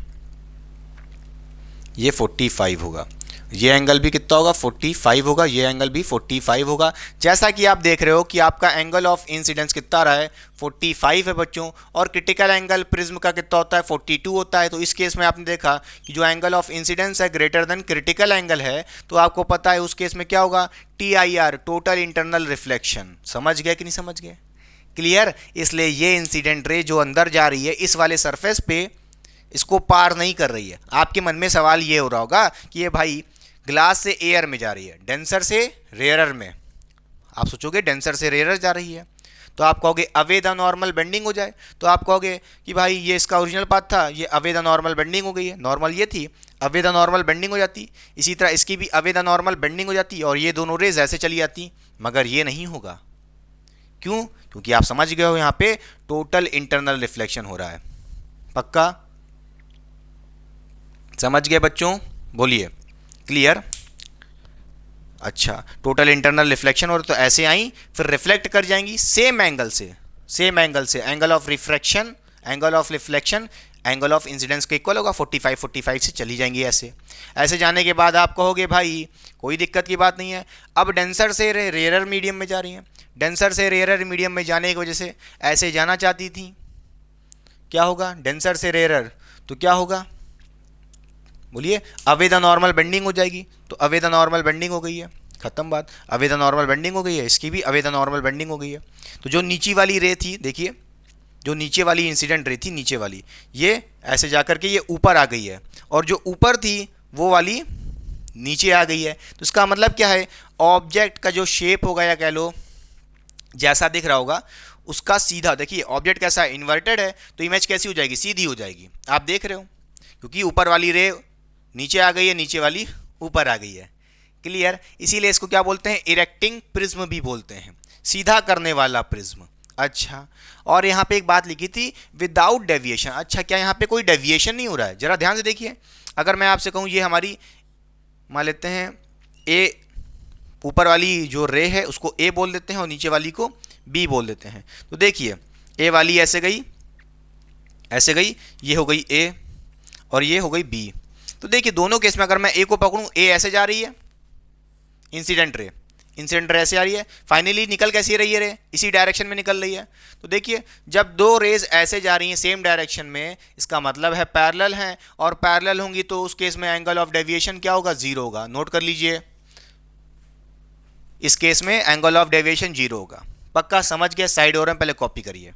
ये 45 होगा, ये एंगल भी कितना होगा, 45 होगा, ये एंगल भी 45 होगा। जैसा कि आप देख रहे हो कि आपका एंगल ऑफ इंसिडेंस कितना रहा है, 45 है बच्चों, और क्रिटिकल एंगल प्रिज्म का कितना होता है, 42 होता है। तो इस केस में आपने देखा कि जो एंगल ऑफ इंसिडेंस है ग्रेटर देन क्रिटिकल एंगल है, तो आपको पता है उस केस में क्या होगा, TIR टोटल इंटरनल रिफ्लेक्शन। समझ गए कि नहीं समझ गए, क्लियर। इसलिए ये इंसिडेंट रे जो अंदर जा रही है इस वाले सरफेस पे, इसको पार नहीं कर रही है। आपके मन में सवाल ये हो रहा होगा कि ये भाई ग्लास से एयर में जा रही है, डेंसर से रेयरर में, आप सोचोगे डेंसर से रेयरर जा रही है, तो आप कहोगे अवे द नॉर्मल बेंडिंग हो जाए, तो आप कहोगे कि भाई ये इसका ओरिजिनल पाथ था, ये अवे द नॉर्मल बेंडिंग हो गई है, नॉर्मल ये थी, अवे द नॉर्मल बेंडिंग हो जाती, इसी तरह इसकी भी अवे द नॉर्मल बेंडिंग हो जाती, और ये दोनों रेज ऐसे चली जाती, मगर ये नहीं होगा। क्यों, क्योंकि आप समझ गए हो यहाँ पे टोटल इंटरनल रिफ्लेक्शन हो रहा है। पक्का समझ गए बच्चों, बोलिए, क्लियर। अच्छा, टोटल इंटरनल रिफ्लेक्शन और तो ऐसे आई, फिर रिफ्लेक्ट कर जाएंगी सेम एंगल से, सेम एंगल से, angle of refraction, angle of reflection angle of incidence के इक्वल होगा, 45 से चली जाएंगी ऐसे। ऐसे जाने के बाद आप कहोगे भाई कोई दिक्कत की बात नहीं है, अब डेंसर से रेयरर मीडियम में जा रही हैं, डेंसर से रेयरर मीडियम में जाने की वजह से ऐसे जाना चाहती थी, क्या होगा, डेंसर से रेयरर, तो क्या होगा, बोलिए, अवे द नॉर्मल बेंडिंग हो जाएगी, तो अवे द नॉर्मल बेंडिंग हो गई है, खत्म बात, अवे द नॉर्मल बेंडिंग हो गई है, इसकी भी अवे द नॉर्मल बेंडिंग हो गई है। तो जो नीचे वाली रे थी, देखिए जो नीचे वाली इंसिडेंट रे थी, नीचे वाली ये ऐसे जाकर के ये ऊपर आ गई है, और जो ऊपर थी वो वाली नीचे आ गई है। तो इसका मतलब क्या है, ऑब्जेक्ट का जो शेप होगा या कह लो जैसा दिख रहा होगा उसका सीधा, देखिए ऑब्जेक्ट कैसा है, इन्वर्टेड है, तो इमेज कैसी हो जाएगी, सीधी हो जाएगी। आप देख रहे हो, क्योंकि ऊपर वाली रे नीचे आ गई है, नीचे वाली ऊपर आ गई है। क्लियर? इसीलिए इसको क्या बोलते हैं, इरेक्टिंग प्रिज्म भी बोलते हैं, सीधा करने वाला प्रिज्म। अच्छा, और यहाँ पे एक बात लिखी थी, विदाउट डेविएशन। अच्छा, क्या यहाँ पे कोई डेविएशन नहीं हो रहा है? जरा ध्यान से देखिए, अगर मैं आपसे कहूँ ये हमारी, मान लेते हैं ए, ऊपर वाली जो रे है उसको ए बोल देते हैं और नीचे वाली को बी बोल देते हैं। तो देखिए ए वाली ऐसे गई, ये हो गई ए और ये हो गई बी। तो देखिए दोनों केस में अगर मैं ए को पकड़ूं, ए ऐसे जा रही है, इंसिडेंट रे ऐसे आ रही है, फाइनली निकल कैसी रही है रे, इसी डायरेक्शन में निकल रही है। तो देखिए जब दो रेज ऐसे जा रही हैं सेम डायरेक्शन में, इसका मतलब है पैरेलल हैं, और पैरेलल होंगी तो उस केस में एंगल ऑफ डेविएशन क्या होगा, जीरो होगा। नोट कर लीजिए, इस केस में एंगल ऑफ डेविएशन जीरो होगा। पक्का समझ गए? साइड और पहले कॉपी करिए।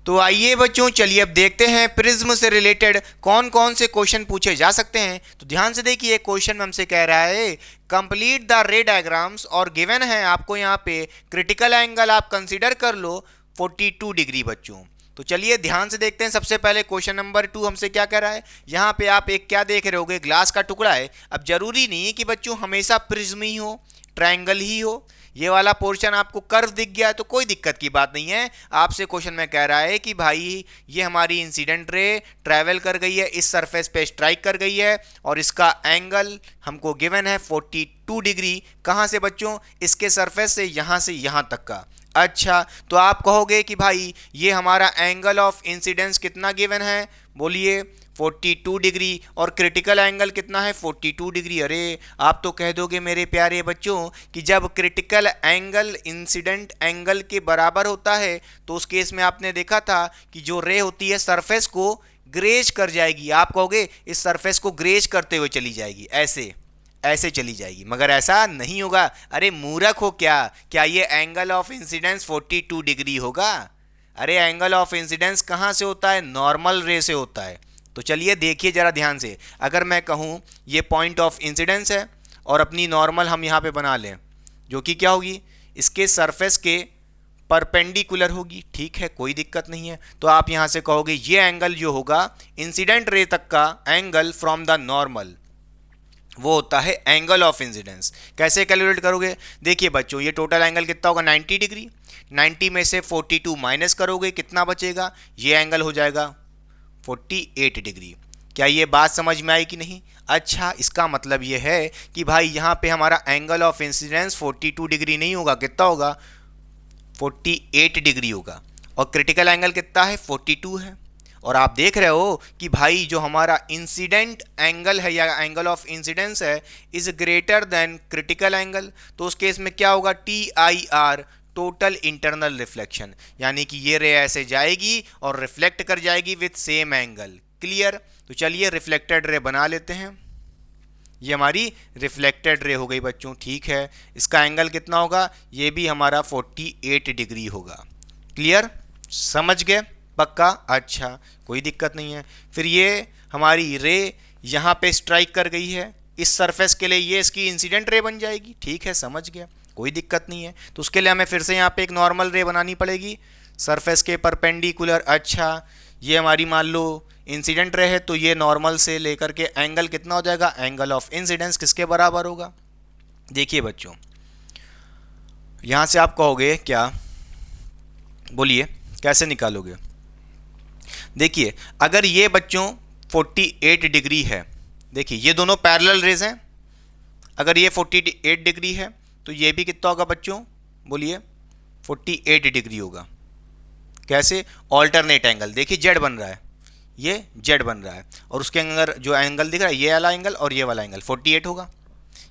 तो आइए बच्चों, चलिए अब देखते हैं प्रिज्म से रिलेटेड कौन कौन से क्वेश्चन पूछे जा सकते हैं। तो ध्यान से देखिए, क्वेश्चन में हमसे कह रहा है कंप्लीट द रे डायग्राम्स, और गिवन है आपको यहाँ पे क्रिटिकल एंगल आप कंसीडर कर लो 42 डिग्री बच्चों। तो चलिए ध्यान से देखते हैं। सबसे पहले क्वेश्चन नंबर 2 हमसे क्या कह रहा है, यहाँ पे आप एक क्या देख रहे होगे, ग्लास का टुकड़ा है। अब जरूरी नहीं है कि बच्चों हमेशा प्रिज्म ही हो, ट्रायंगल ही हो। ये वाला पोर्शन आपको कर्व दिख गया है तो कोई दिक्कत की बात नहीं है। आपसे क्वेश्चन में कह रहा है कि भाई ये हमारी इंसिडेंट रे ट्रैवल कर गई है, इस सरफेस पे स्ट्राइक कर गई है, और इसका एंगल हमको गिवन है 42 डिग्री। कहाँ से बच्चों, इसके सरफेस से यहाँ तक का। अच्छा, तो आप कहोगे कि भाई ये हमारा एंगल ऑफ इंसिडेंस कितना गिवन है, बोलिए 42 डिग्री, और क्रिटिकल एंगल कितना है 42 डिग्री। अरे आप तो कह दोगे मेरे प्यारे बच्चों कि जब क्रिटिकल एंगल इंसिडेंट एंगल के बराबर होता है तो उस केस में आपने देखा था कि जो रे होती है सरफेस को ग्रेज कर जाएगी। आप कहोगे इस सरफेस को ग्रेज करते हुए चली जाएगी, ऐसे चली जाएगी, मगर ऐसा नहीं होगा। अरे मूर्ख हो क्या ये एंगल ऑफ इंसिडेंस 42 डिग्री होगा? अरे एंगल ऑफ इंसिडेंस कहाँ से होता है, नॉर्मल रे से होता है। तो चलिए देखिए जरा ध्यान से, अगर मैं कहूँ ये पॉइंट ऑफ इंसिडेंस है और अपनी नॉर्मल हम यहाँ पे बना लें, जो कि क्या होगी, इसके सरफेस के परपेंडिकुलर होगी। ठीक है, कोई दिक्कत नहीं है। तो आप यहाँ से कहोगे ये एंगल जो होगा इंसिडेंट रे तक का एंगल फ्रॉम द नॉर्मल, वो होता है एंगल ऑफ इंसिडेंस। कैसे कैलकुलेट करोगे, देखिए बच्चों ये टोटल एंगल कितना होगा 90 डिग्री, 90 में से 42 माइनस करोगे, कितना बचेगा, ये एंगल हो जाएगा 48 डिग्री। क्या ये बात समझ में आई कि नहीं? अच्छा, इसका मतलब ये है कि भाई यहाँ पे हमारा एंगल ऑफ इंसिडेंस 42 डिग्री नहीं होगा, कितना होगा 48 डिग्री होगा, और क्रिटिकल एंगल कितना है 42 है। और आप देख रहे हो कि भाई जो हमारा इंसिडेंट एंगल है या एंगल ऑफ इंसिडेंस है is greater than critical angle, तो उस केस में क्या होगा, TIR, टोटल इंटरनल रिफ्लेक्शन, यानी कि ये रे ऐसे जाएगी और रिफ्लेक्ट कर जाएगी विथ सेम एंगल। क्लियर? तो चलिए रिफ्लेक्टेड रे बना लेते हैं। ये हमारी रिफ्लेक्टेड रे हो गई बच्चों। ठीक है, इसका एंगल कितना होगा, ये भी हमारा 48 डिग्री होगा। क्लियर? समझ गए? पक्का? अच्छा, कोई दिक्कत नहीं है। फिर ये हमारी रे यहाँ पे स्ट्राइक कर गई है इस सरफेस के लिए, ये इसकी इंसिडेंट रे बन जाएगी। ठीक है, समझ गया, कोई दिक्कत नहीं है। तो उसके लिए हमें फिर से यहाँ पे एक नॉर्मल रे बनानी पड़ेगी सरफेस के परपेंडिकुलर। अच्छा, ये हमारी मान लो इंसिडेंट रे है, तो ये नॉर्मल से लेकर के एंगल कितना हो जाएगा, एंगल ऑफ इंसिडेंस किसके बराबर होगा। देखिए बच्चों, यहाँ से आप कहोगे क्या, बोलिए कैसे निकालोगे। देखिए अगर ये बच्चों 48 डिग्री है, देखिए ये दोनों पैरेलल रेज हैं, अगर ये 48 डिग्री है तो ये भी कितना होगा बच्चों, बोलिए 48 डिग्री होगा। कैसे, ऑल्टरनेट एंगल, देखिए जेड बन रहा है, ये जेड बन रहा है, और उसके अंदर जो एंगल दिख रहा है ये वाला एंगल और ये वाला एंगल 48 होगा।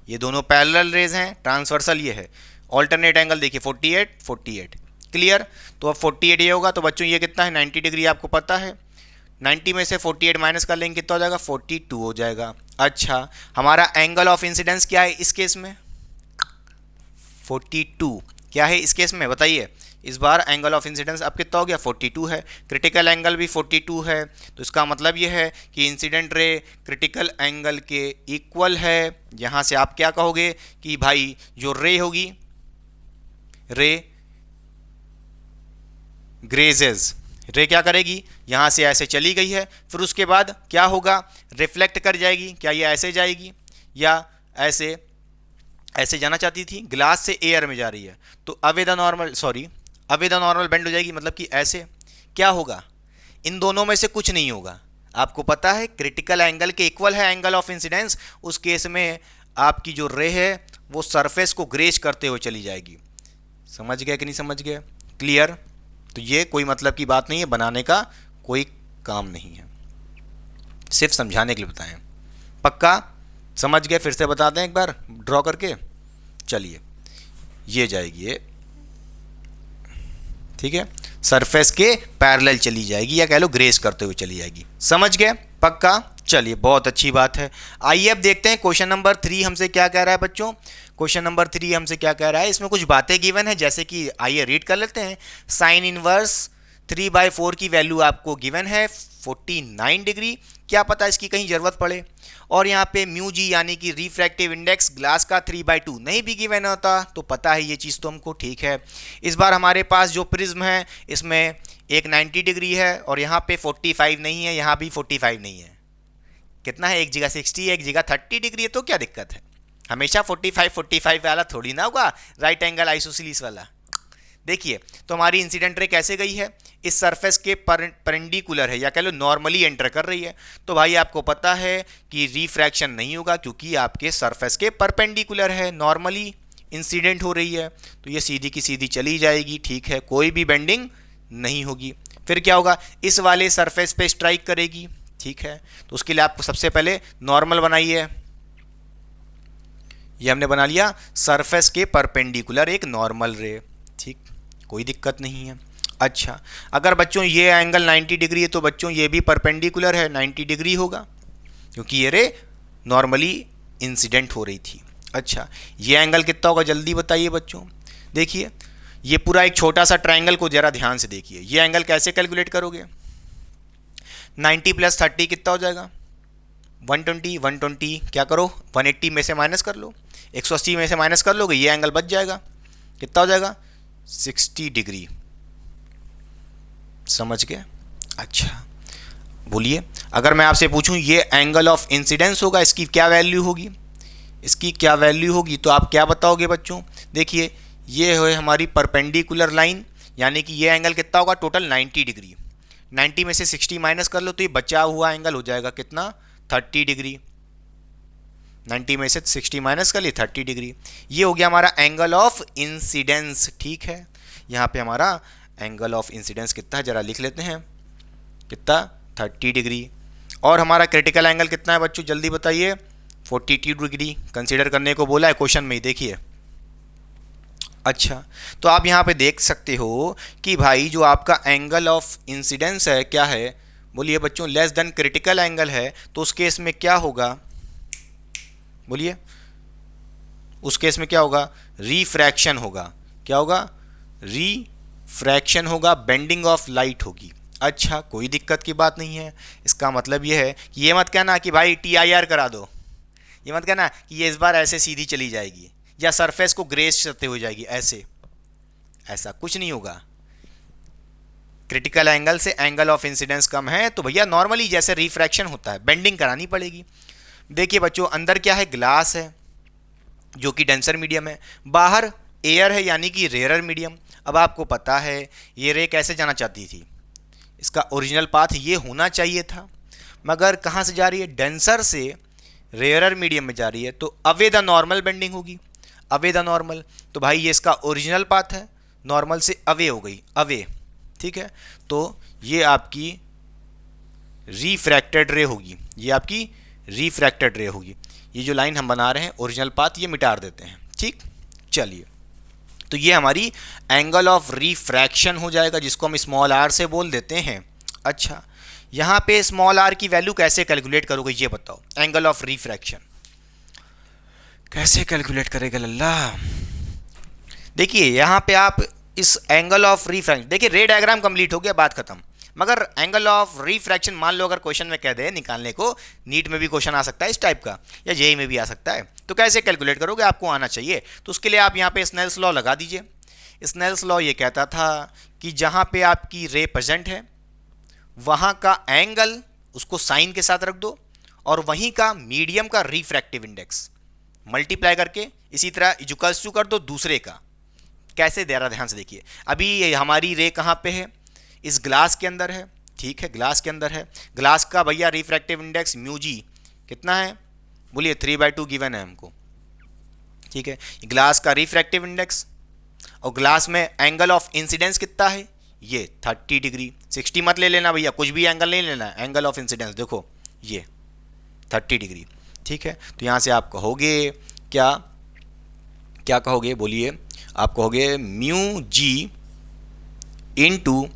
ये दोनों पैरेलल रेज हैं, ट्रांसवर्सल ये है, ऑल्टरनेट एंगल देखिए 48। क्लियर? तो अब 48 ये होगा, तो बच्चों ये कितना है 90 डिग्री, आपको पता है 90 में से 48 माइनस कर लेंगे कितना हो जाएगा 42 हो जाएगा। अच्छा, हमारा एंगल ऑफ इंसिडेंस क्या है इस केस में, 42 क्या है इस केस में, बताइए। इस बार एंगल ऑफ इंसिडेंस अब कितना हो गया 42 है, क्रिटिकल एंगल भी 42 है। तो इसका मतलब ये है कि इंसिडेंट रे क्रिटिकल एंगल के इक्वल है। यहाँ से आप क्या कहोगे कि भाई जो रे होगी, रे ग्रेजेस, रे क्या करेगी, यहां से ऐसे चली गई है, फिर उसके बाद क्या होगा, रिफ्लेक्ट कर जाएगी। क्या ये ऐसे जाएगी या ऐसे, ऐसे जाना चाहती थी, ग्लास से एयर में जा रही है तो away the normal, sorry away the normal bend हो जाएगी, मतलब कि ऐसे। क्या होगा, इन दोनों में से कुछ नहीं होगा। आपको पता है क्रिटिकल एंगल के इक्वल है एंगल ऑफ इंसिडेंस, उस केस में आपकी जो रे है वो सरफेस को ग्रेज करते हुए चली जाएगी। समझ गए कि नहीं समझ गए, क्लियर। तो ये कोई मतलब की बात नहीं है, बनाने का कोई काम नहीं है, सिर्फ समझाने के लिए बताएं। पक्का समझ गए, फिर से बताते हैं एक बार ड्रॉ करके। चलिए ये जाएगी ये, ठीक है, सरफेस के पैरेलल चली जाएगी या कह लो ग्रेस करते हुए चली जाएगी। समझ गए पक्का, चलिए बहुत अच्छी बात है। आइए अब देखते हैं क्वेश्चन नंबर 3 हमसे क्या कह रहा है बच्चों। क्वेश्चन नंबर 3 हमसे क्या कह रहा है, इसमें कुछ बातें गिवन है, जैसे कि आइए रीड कर लेते हैं। साइन इनवर्स 3/4 की वैल्यू आपको गिवन है 49 डिग्री, क्या पता इसकी कहीं जरूरत पड़े। और यहाँ पे म्यू जी यानी कि रिफ्रैक्टिव इंडेक्स ग्लास का 3/2 नहीं भी गिवन होता तो पता है ये चीज़ तो हमको, ठीक है। इस बार हमारे पास जो प्रिज्म है इसमें एक 90 डिग्री है और यहाँ पे 45 नहीं है, यहाँ भी 45 नहीं है। कितना है, एक जगह 60 है, एक जगह 30 डिग्री है, तो क्या दिक्कत है। हमेशा 45 वाला थोड़ी ना होगा राइट एंगल आइसोसेलेस वाला। देखिए तो हमारी इंसिडेंट रे कैसे गई है, इस सरफेस के परपेंडिकुलर है या कह लो नॉर्मली एंटर कर रही है। तो भाई आपको पता है कि रिफ्रैक्शन नहीं होगा क्योंकि आपके सरफेस के परपेंडिकुलर है, नॉर्मली इंसिडेंट हो रही है, तो ये सीधी की सीधी चली जाएगी, ठीक है, कोई भी बेंडिंग नहीं होगी। फिर क्या होगा, इस वाले सरफेस पे स्ट्राइक करेगी, ठीक है। तो उसके लिए आपको सबसे पहले नॉर्मल बनाइए, ये हमने बना लिया सरफेस के परपेंडिकुलर एक नॉर्मल रे, ठीक, कोई दिक्कत नहीं है। अच्छा, अगर बच्चों ये एंगल 90 डिग्री है तो बच्चों ये भी परपेंडिकुलर है, 90 डिग्री होगा क्योंकि ये रे नॉर्मली इंसिडेंट हो रही थी। अच्छा, ये एंगल कितना होगा जल्दी बताइए बच्चों। देखिए ये पूरा एक छोटा सा ट्रायंगल को जरा ध्यान से देखिए, ये एंगल कैसे कैलकुलेट करोगे, 90 + 30 कितना हो जाएगा, 120, 120 क्या करो 180 में से माइनस कर लो, 180 में से माइनस कर लोगे, ये एंगल बच जाएगा, कितना हो जाएगा 60 डिग्री। समझ गए। अच्छा बोलिए, अगर मैं आपसे पूछूं ये एंगल ऑफ इंसिडेंस होगा, इसकी क्या वैल्यू होगी, इसकी क्या वैल्यू होगी, तो आप क्या बताओगे बच्चों। देखिए ये है हमारी परपेंडिकुलर लाइन, यानी कि ये एंगल कितना होगा टोटल 90 डिग्री, 90 में से 60 माइनस कर लो तो ये बचा हुआ एंगल हो जाएगा कितना 30 डिग्री, 90 में से 60 माइनस कर लिए 30 डिग्री। ये हो गया हमारा एंगल ऑफ इंसिडेंस, ठीक है। यहाँ पे हमारा एंगल ऑफ इंसिडेंस कितना है जरा लिख लेते हैं, कितना 30 डिग्री। और हमारा क्रिटिकल एंगल कितना है बच्चों जल्दी बताइए, 42 डिग्री कंसीडर करने को बोला है क्वेश्चन में ही, देखिए। अच्छा, तो आप यहाँ पे देख सकते हो कि भाई जो आपका एंगल ऑफ इंसिडेंस है क्या है, बोलिए बच्चों, लेस देन क्रिटिकल एंगल है, तो उस केस में क्या होगा, बोलिए, उस केस में क्या होगा, रिफ्रैक्शन होगा। क्या होगा, रिफ्रैक्शन होगा, बेंडिंग ऑफ लाइट होगी। अच्छा, कोई दिक्कत की बात नहीं है। इसका मतलब ये है कि ये मत कहना कि भाई TIR करा दो, ये मत कहना कि ये इस बार ऐसे सीधी चली जाएगी या सरफेस को ग्रेस करते हुए जाएगी, ऐसे ऐसा कुछ नहीं होगा। क्रिटिकल एंगल से एंगल ऑफ इंसिडेंस कम है तो भैया नॉर्मली जैसे रिफ्रैक्शन होता है बेंडिंग करानी पड़ेगी। देखिए बच्चों, अंदर क्या है, ग्लास है जो कि डेंसर मीडियम है, बाहर एयर है यानी कि रेयरर मीडियम। अब आपको पता है ये रे कैसे जाना चाहती थी, इसका ओरिजिनल पाथ ये होना चाहिए था, मगर कहाँ से जा रही है, डेंसर से रेयरर मीडियम में जा रही है, तो अवे द नॉर्मल बेंडिंग होगी, अवे द नॉर्मल। तो भाई ये इसका ओरिजिनल पाथ है, नॉर्मल से अवे हो गई, अवे, ठीक है। तो ये आपकी रिफ्रैक्टेड रे होगी, ये आपकी रिफ्रैक्टेड रे होगी। ये जो लाइन हम बना रहे हैं ओरिजिनल पाथ ये मिटा देते हैं, ठीक। चलिए, तो ये हमारी एंगल ऑफ रिफ्रैक्शन हो जाएगा जिसको हम स्मॉल r से बोल देते हैं। अच्छा, यहाँ पे स्मॉल r की वैल्यू कैसे कैलकुलेट करोगे ये बताओ, एंगल ऑफ रिफ्रैक्शन कैसे कैलकुलेट करेगा लल्ला। देखिए यहाँ पे आप इस एंगल ऑफ रिफ्रैक्शन, देखिए रे डायग्राम कंप्लीट हो गया, बात खत्म। मगर एंगल ऑफ रिफ्रैक्शन मान लो अगर क्वेश्चन में कह दे निकालने को, नीट में भी क्वेश्चन आ सकता है इस टाइप का, या जेई में भी आ सकता है, तो कैसे कैलकुलेट करोगे, आपको आना चाहिए। तो उसके लिए आप यहाँ पे स्नेल्स लॉ लगा दीजिए। स्नेल्स लॉ ये कहता था कि जहाँ पे आपकी रे प्रेजेंट है वहाँ का एंगल उसको साइन के साथ रख दो, और वहीं का मीडियम का रिफ्रैक्टिव इंडेक्स मल्टीप्लाई करके इसी तरह इक्वल्स टू कर दो दूसरे का। कैसे दे रहा ध्यान से देखिए, अभी ये हमारी रे कहाँ पे है, इस ग्लास के अंदर है, ठीक है, ग्लास के अंदर है। ग्लास का भैया रिफ्रैक्टिव इंडेक्स म्यू जी कितना है, बोलिए 3/2 गिवन है हमको, ठीक है। ग्लास का रिफ्रैक्टिव इंडेक्स, और ग्लास में एंगल ऑफ इंसिडेंस कितना है, ये 30 डिग्री। 60 मत ले लेना भैया, कुछ भी एंगल नहीं लेना, एंगल ऑफ इंसिडेंस देखो ये 30 डिग्री, ठीक है। तो यहाँ से आप कहोगे क्या, क्या कहोगे बोलिए, आप कहोगे mu g into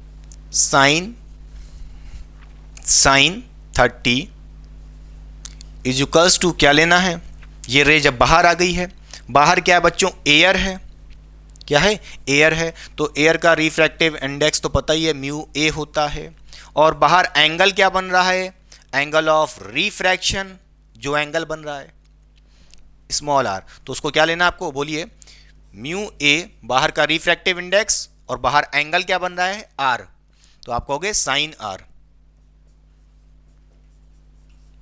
sine 30 is equals to क्या लेना है, ये रे जब बाहर आ गई है, बाहर क्या है बच्चों, एयर है, क्या है, एयर है, तो एयर का रिफ्रैक्टिव इंडेक्स तो पता ही है म्यू ए होता है, और बाहर एंगल क्या बन रहा है, एंगल ऑफ रिफ्रैक्शन, जो एंगल बन रहा है स्मॉल आर, तो उसको क्या लेना आपको, बोलिए म्यू ए, बाहर का रिफ्रैक्टिव इंडेक्स और बाहर एंगल क्या बन रहा है आर, तो आप कहोगे साइन आर,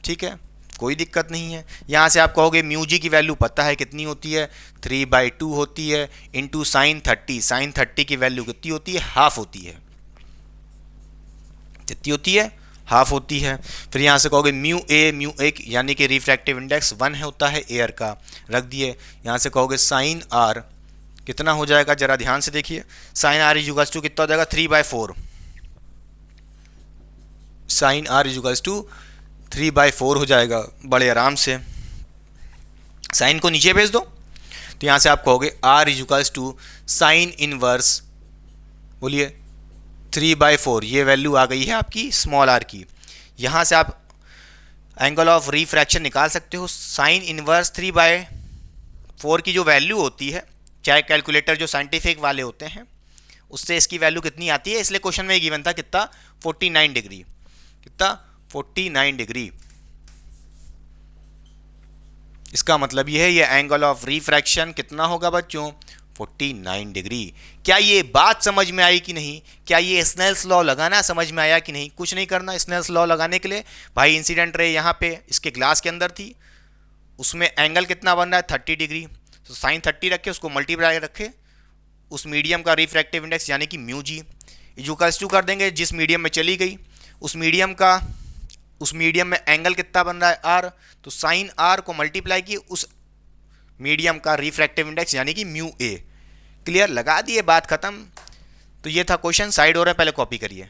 ठीक है, कोई दिक्कत नहीं है। यहां से आप कहोगे म्यू जी की वैल्यू पता है कितनी होती है, 3/2 होती है, इंटू साइन 30 की वैल्यू कितनी होती है, हाफ होती है, कितनी होती है, हाफ होती है। फिर यहाँ से कहोगे म्यू ए यानी कि रिफ्रैक्टिव इंडेक्स 1 है होता है एयर का, रख दिए। यहाँ से कहोगे साइन आर कितना हो जाएगा, जरा ध्यान से देखिए, साइन आर इक्वल्स टू कितना हो जाएगा, 3/4, साइन आर इक्वल्स टू 3/4 हो जाएगा, बड़े आराम से। साइन को नीचे भेज दो, तो यहाँ से आप कहोगे r equals to sine inverse, बोलिए 3/4, ये वैल्यू आ गई है आपकी स्मॉल आर की। यहाँ से आप एंगल ऑफ रिफ्रैक्शन निकाल सकते हो, साइन इनवर्स 3/4 की जो वैल्यू होती है, चाहे कैलकुलेटर जो साइंटिफिक वाले होते हैं उससे इसकी वैल्यू कितनी आती है, इसलिए क्वेश्चन में गिवन था कितना, 49 डिग्री, कितना 49 डिग्री। इसका मतलब ये है ये एंगल ऑफ रिफ्रैक्शन कितना होगा बच्चों, 49 डिग्री। क्या ये बात समझ में आई कि नहीं, क्या ये स्नेल्स लॉ लगाना समझ में आया कि नहीं, कुछ नहीं करना स्नेल्स लॉ लगाने के लिए भाई, इंसिडेंट रे यहाँ पे इसके ग्लास के अंदर थी, उसमें एंगल कितना बन रहा है 30 डिग्री, तो साइन 30 रखे, उसको मल्टीप्लाई रखे उस मीडियम का रिफ्रैक्टिव इंडेक्स यानी कि म्यू जी इक्वल्स टू कर देंगे, जिस मीडियम में चली गई उस मीडियम में एंगल कितना बन रहा है आर, तो साइन आर को मल्टीप्लाई किए उस मीडियम का रिफ्रैक्टिव इंडेक्स यानी कि म्यू ए। क्लियर, लगा दिए, बात खत्म। तो ये था क्वेश्चन, साइड हो रहा है, पहले कॉपी करिए।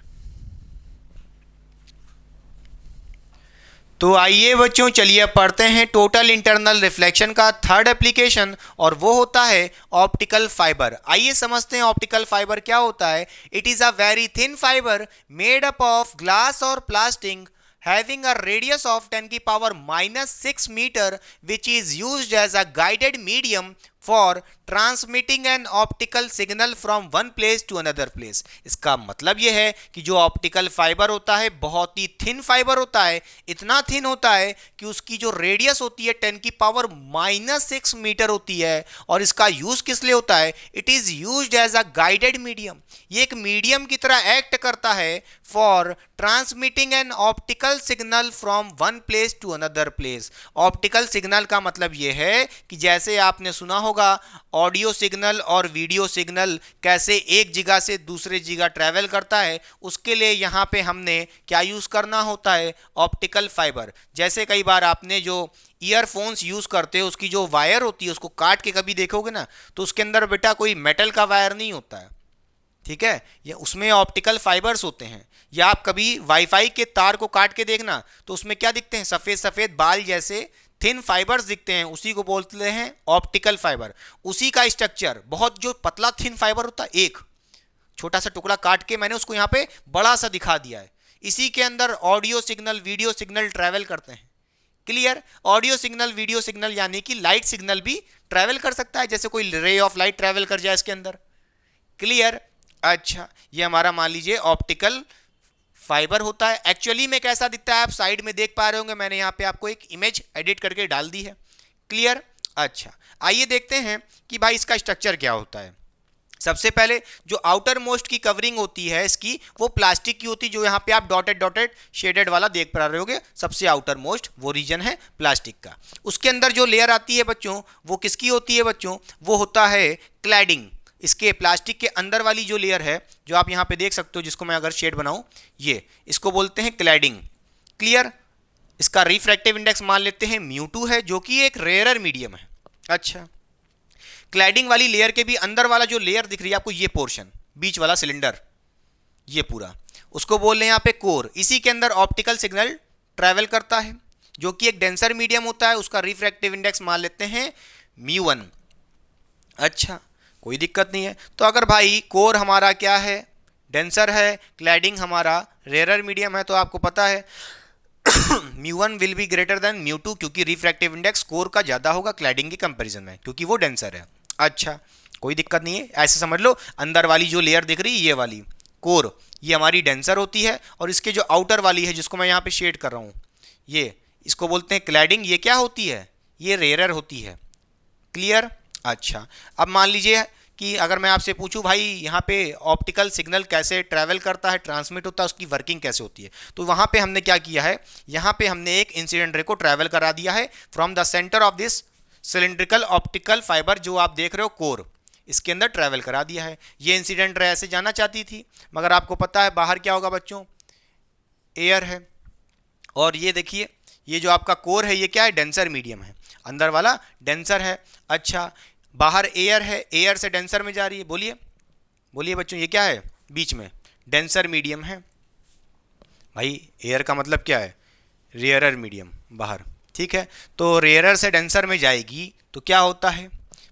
तो आइए बच्चों चलिए पढ़ते हैं टोटल इंटरनल रिफ्लेक्शन का थर्ड एप्लीकेशन, और वो होता है ऑप्टिकल फाइबर। आइए समझते हैं ऑप्टिकल फाइबर क्या होता है। It is a very thin fibre made up of glass और plastic having a radius of 10⁻⁻6 meter, which is used as a guided medium for transmitting an optical signal from one place to another place। इसका मतलब यह है कि जो optical fibre होता है बहुत ही थिन फाइबर होता है, इतना थिन होता है कि उसकी जो रेडियस होती है 10⁻6 मीटर होती है। और इसका यूज किस लिए होता है, it is used as a guided medium, ये एक मीडियम की तरह एक्ट करता है for transmitting an optical signal from one place to another place. Optical signal का मतलब यह है कि जैसे आपने सुना होगा ऑडियो सिग्नल और वीडियो सिग्नल कैसे एक जगह से दूसरे जगह ट्रैवल करता है, उसके लिए यहाँ पे हमने क्या यूज़ करना होता है, ऑप्टिकल फाइबर। जैसे कई बार आपने जो ईयरफोन्स यूज़ करते हो उसकी जो वायर होती है उसको काट के कभी देखोगे ना, तो उसके अंदर बेटा कोई मेटल का वायर नहीं होता है, ठीक है, ये उसमें ऑप्टिकल फाइबर्स होते हैं। या आप कभी वाईफाई के तार को काट के देखना तो उसमें क्या दिखते हैं, सफ़ेद सफ़ेद बाल जैसे थिन फाइबर्स दिखते हैं, उसी को बोलते हैं ऑप्टिकल फाइबर। उसी का स्ट्रक्चर बहुत जो पतला थिन फाइबर होता है, एक छोटा सा टुकड़ा काट के मैंने उसको यहाँ पे बड़ा सा दिखा दिया है, इसी के अंदर audio signal video signal travel करते हैं। Clear, audio signal video signal यानी कि लाइट सिग्नल भी ट्रैवल कर सकता है, जैसे कोई रे ऑफ लाइट ट्रैवल कर जाए इसके अंदर। क्लियर, अच्छा, ये हमारा मान लीजिए ऑप्टिकल फाइबर होता है। एक्चुअली में कैसा दिखता है आप साइड में देख पा रहे होंगे, मैंने यहाँ पे आपको एक इमेज एडिट करके डाल दी है। क्लियर? अच्छा, आइए देखते हैं कि भाई इसका स्ट्रक्चर क्या होता है। सबसे पहले जो आउटर मोस्ट की कवरिंग होती है इसकी, वो प्लास्टिक की होती है, जो यहाँ पे आप डॉटेड डॉटेड शेडेड वाला देख पा रहे होगे, सबसे आउटर मोस्ट वो रीजन है प्लास्टिक का। उसके अंदर जो लेयर आती है बच्चों, वो किसकी होती है बच्चों? वो होता है क्लैडिंग। इसके प्लास्टिक के अंदर वाली जो लेयर है, जो आप यहाँ पे देख सकते हो, जिसको मैं अगर शेड बनाऊं, ये इसको बोलते हैं क्लैडिंग। क्लियर? इसका रिफ्रैक्टिव इंडेक्स मान लेते हैं μ2 है, जो कि एक रेयरर मीडियम है। अच्छा, क्लैडिंग वाली लेयर के भी अंदर वाला जो लेयर दिख रही है आपको, ये पोर्शन बीच वाला सिलेंडर, ये पूरा, उसको बोल रहे हैं यहाँ पे कोर। इसी के अंदर ऑप्टिकल सिग्नल ट्रैवल करता है, जो कि एक डेंसर मीडियम होता है। उसका रिफ्रैक्टिव इंडेक्स मान लेते हैं μ1। अच्छा, कोई दिक्कत नहीं है। तो अगर भाई कोर हमारा क्या है? डेंसर है, क्लैडिंग हमारा रेयरर मीडियम है, तो आपको पता है μ1 विल बी ग्रेटर देन μ2, क्योंकि रिफ्रैक्टिव इंडेक्स कोर का ज़्यादा होगा क्लैडिंग के कंपैरिजन में, क्योंकि वो डेंसर है। अच्छा, कोई दिक्कत नहीं है, ऐसे समझ लो। अंदर वाली जो लेयर दिख रही है, ये वाली कोर, ये हमारी डेंसर होती है, और इसके जो आउटर वाली है, जिसको मैं यहाँ पे शेड कर रहा हूँ, ये इसको बोलते हैं क्लैडिंग। ये क्या होती है? ये रेयरर होती है। क्लियर? अच्छा, अब मान लीजिए कि अगर मैं आपसे पूछूं भाई यहाँ पे ऑप्टिकल सिग्नल कैसे ट्रैवल करता है, ट्रांसमिट होता है, उसकी वर्किंग कैसे होती है, तो वहाँ पे हमने क्या किया है, यहाँ पे हमने एक इंसिडेंट रे को ट्रैवल करा दिया है from the centre of this cylindrical optical fibre, जो आप देख रहे हो कोर, इसके अंदर ट्रैवल करा दिया है। ये इंसिडेंट रे ऐसे जाना चाहती थी, मगर आपको पता है बाहर क्या होगा बच्चों? एयर है। और ये देखिए, ये जो आपका कोर है, ये क्या है? डेंसर मीडियम है, अंदर वाला डेंसर है। अच्छा, बाहर एयर है, एयर से डेंसर में जा रही है। बोलिए बोलिए बच्चों, ये क्या है? बीच में डेंसर मीडियम है। भाई एयर का मतलब क्या है? रेयरर मीडियम, बाहर। ठीक है, तो रेयरर से डेंसर में जाएगी तो क्या होता है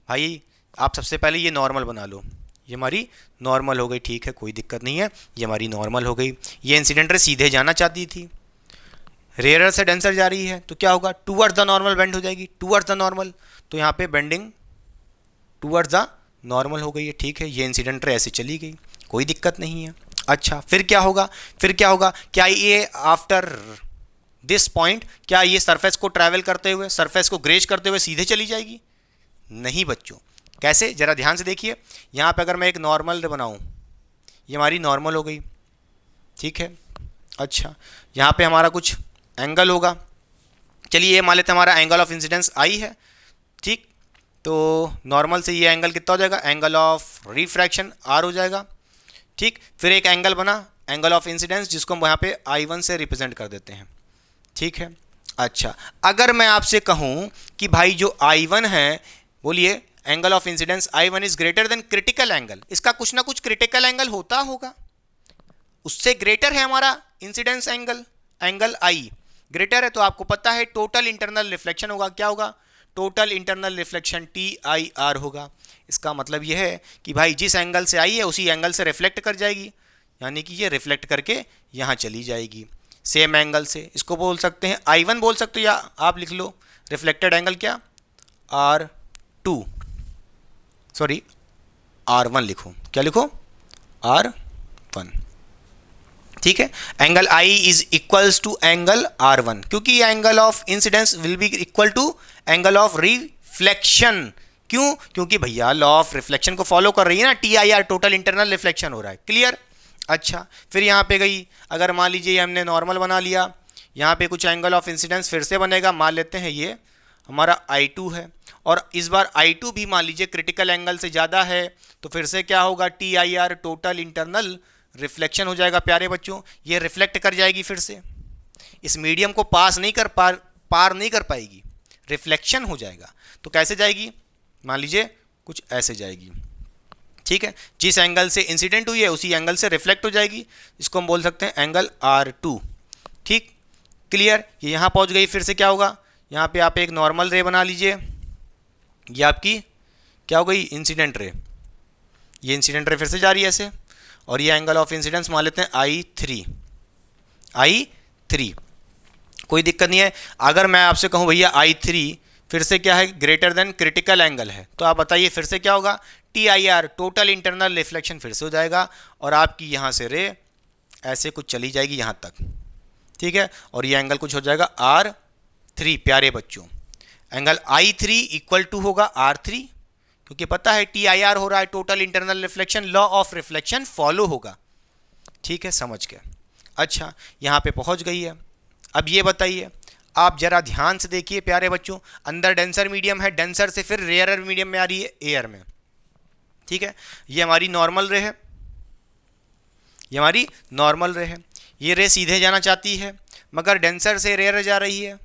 भाई? आप सबसे पहले ये नॉर्मल बना लो, ये हमारी नॉर्मल हो गई। ठीक है, कोई दिक्कत नहीं है, ये हमारी नॉर्मल हो गई। ये इंसिडेंट रे सीधे जाना चाहती थी, रेयरर से डेंसर जा रही है, तो क्या होगा? टूवर्ड्स द नॉर्मल बेंड हो जाएगी, टूवर्ड्स द नॉर्मल। तो यहाँ पे बेंडिंग टूवर्ड्स द नॉर्मल हो गई है। ठीक है, ये इंसिडेंट रे ऐसे चली गई, कोई दिक्कत नहीं है। अच्छा, फिर क्या होगा? फिर क्या होगा? क्या ये आफ्टर दिस पॉइंट, क्या ये सरफेस को ट्रैवल करते हुए, सरफेस को ग्रेज करते हुए सीधे चली जाएगी? नहीं बच्चों। कैसे? जरा ध्यान से देखिए। यहाँ पे अगर मैं एक नॉर्मल बनाऊँ, ये हमारी नॉर्मल हो गई। ठीक है, अच्छा, यहाँ पे हमारा कुछ एंगल होगा, चलिए ये मान लेते हैं हमारा एंगल ऑफ इंसिडेंस आई है। ठीक, तो नॉर्मल से ये एंगल कितना हो जाएगा? एंगल ऑफ रिफ्रैक्शन आर हो जाएगा। ठीक, फिर एक एंगल बना एंगल ऑफ इंसिडेंस, जिसको हम यहाँ पे I1 से रिप्रेजेंट कर देते हैं। ठीक है, अच्छा, अगर मैं आपसे कहूँ कि भाई जो I1 है, बोलिए angle of incidence I1 is greater than critical angle, इसका कुछ ना कुछ क्रिटिकल एंगल होता होगा, उससे ग्रेटर है हमारा इंसिडेंस एंगल, एंगल आई ग्रेटर है, तो आपको पता है टोटल इंटरनल रिफ्लेक्शन होगा। क्या होगा? टोटल इंटरनल रिफ्लेक्शन TIR होगा। इसका मतलब यह है कि भाई जिस एंगल से आई है उसी एंगल से रिफ्लेक्ट कर जाएगी, यानी कि ये रिफ्लेक्ट करके यहाँ चली जाएगी सेम एंगल से। इसको बोल सकते हैं I1 बोल सकते हो, या आप लिख लो रिफ्लेक्टेड एंगल क्या? R2, सॉरी R1 लिखो। क्या लिखो? R1। ठीक है, angle I is equals to angle R1, क्योंकि angle of incidence will be equal to angle of reflection. क्यों? क्योंकि भैया लॉ ऑफ रिफ्लेक्शन को फॉलो कर रही है ना, TIR, टोटल इंटरनल रिफ्लेक्शन हो रहा है। क्लियर? अच्छा, फिर यहाँ पे गई, अगर मान लीजिए हमने नॉर्मल बना लिया, यहाँ पे कुछ एंगल ऑफ इंसिडेंस फिर से बनेगा, मान लेते हैं ये हमारा I2 है, और इस बार I2 भी मान लीजिए क्रिटिकल एंगल से ज़्यादा है, तो फिर से क्या होगा? TIR, टोटल इंटरनल रिफ्लेक्शन हो जाएगा प्यारे बच्चों, ये रिफ्लेक्ट कर जाएगी, फिर से इस मीडियम को पार नहीं कर पाएगी, रिफ्लेक्शन हो जाएगा। तो कैसे जाएगी? मान लीजिए कुछ ऐसे जाएगी। ठीक है, जिस एंगल से इंसिडेंट हुई है उसी एंगल से रिफ्लेक्ट हो जाएगी, इसको हम बोल सकते हैं एंगल R2। ठीक, क्लियर? ये यहाँ पहुँच गई, फिर से क्या होगा? यहाँ पे आप एक नॉर्मल रे बना लीजिए, ये आपकी क्या हो गई? Incident ray. ये इंसिडेंट रे फिर से जा रही है ऐसे, और ये एंगल ऑफ इंसिडेंस मान लेते हैं I3। कोई दिक्कत नहीं है। अगर मैं आपसे कहूँ भैया I3 फिर से क्या है? ग्रेटर देन क्रिटिकल एंगल है, तो आप बताइए फिर से क्या होगा? TIR टोटल इंटरनल रिफ्लेक्शन फिर से हो जाएगा, और आपकी यहाँ से रे ऐसे कुछ चली जाएगी यहाँ तक, ठीक है, और ये एंगल कुछ हो जाएगा R3 प्यारे बच्चों। एंगल I3 इक्वल टू होगा R3, क्योंकि पता है TIR हो रहा है total internal reflection, law of reflection follow होगा, ठीक है, समझ गए। अच्छा, यहाँ पे पहुँच गई है। अब ये बताइए, आप जरा ध्यान से देखिए प्यारे बच्चों, अंदर डेंसर मीडियम है, डेंसर से फिर रेयरर मीडियम में आ रही है एयर में, ठीक है, ये हमारी नॉर्मल रे है, ये हमारी नॉर्मल रे है। ये रे सीधे जाना चाहती है मगर डेंसर से रेयर जा रही है,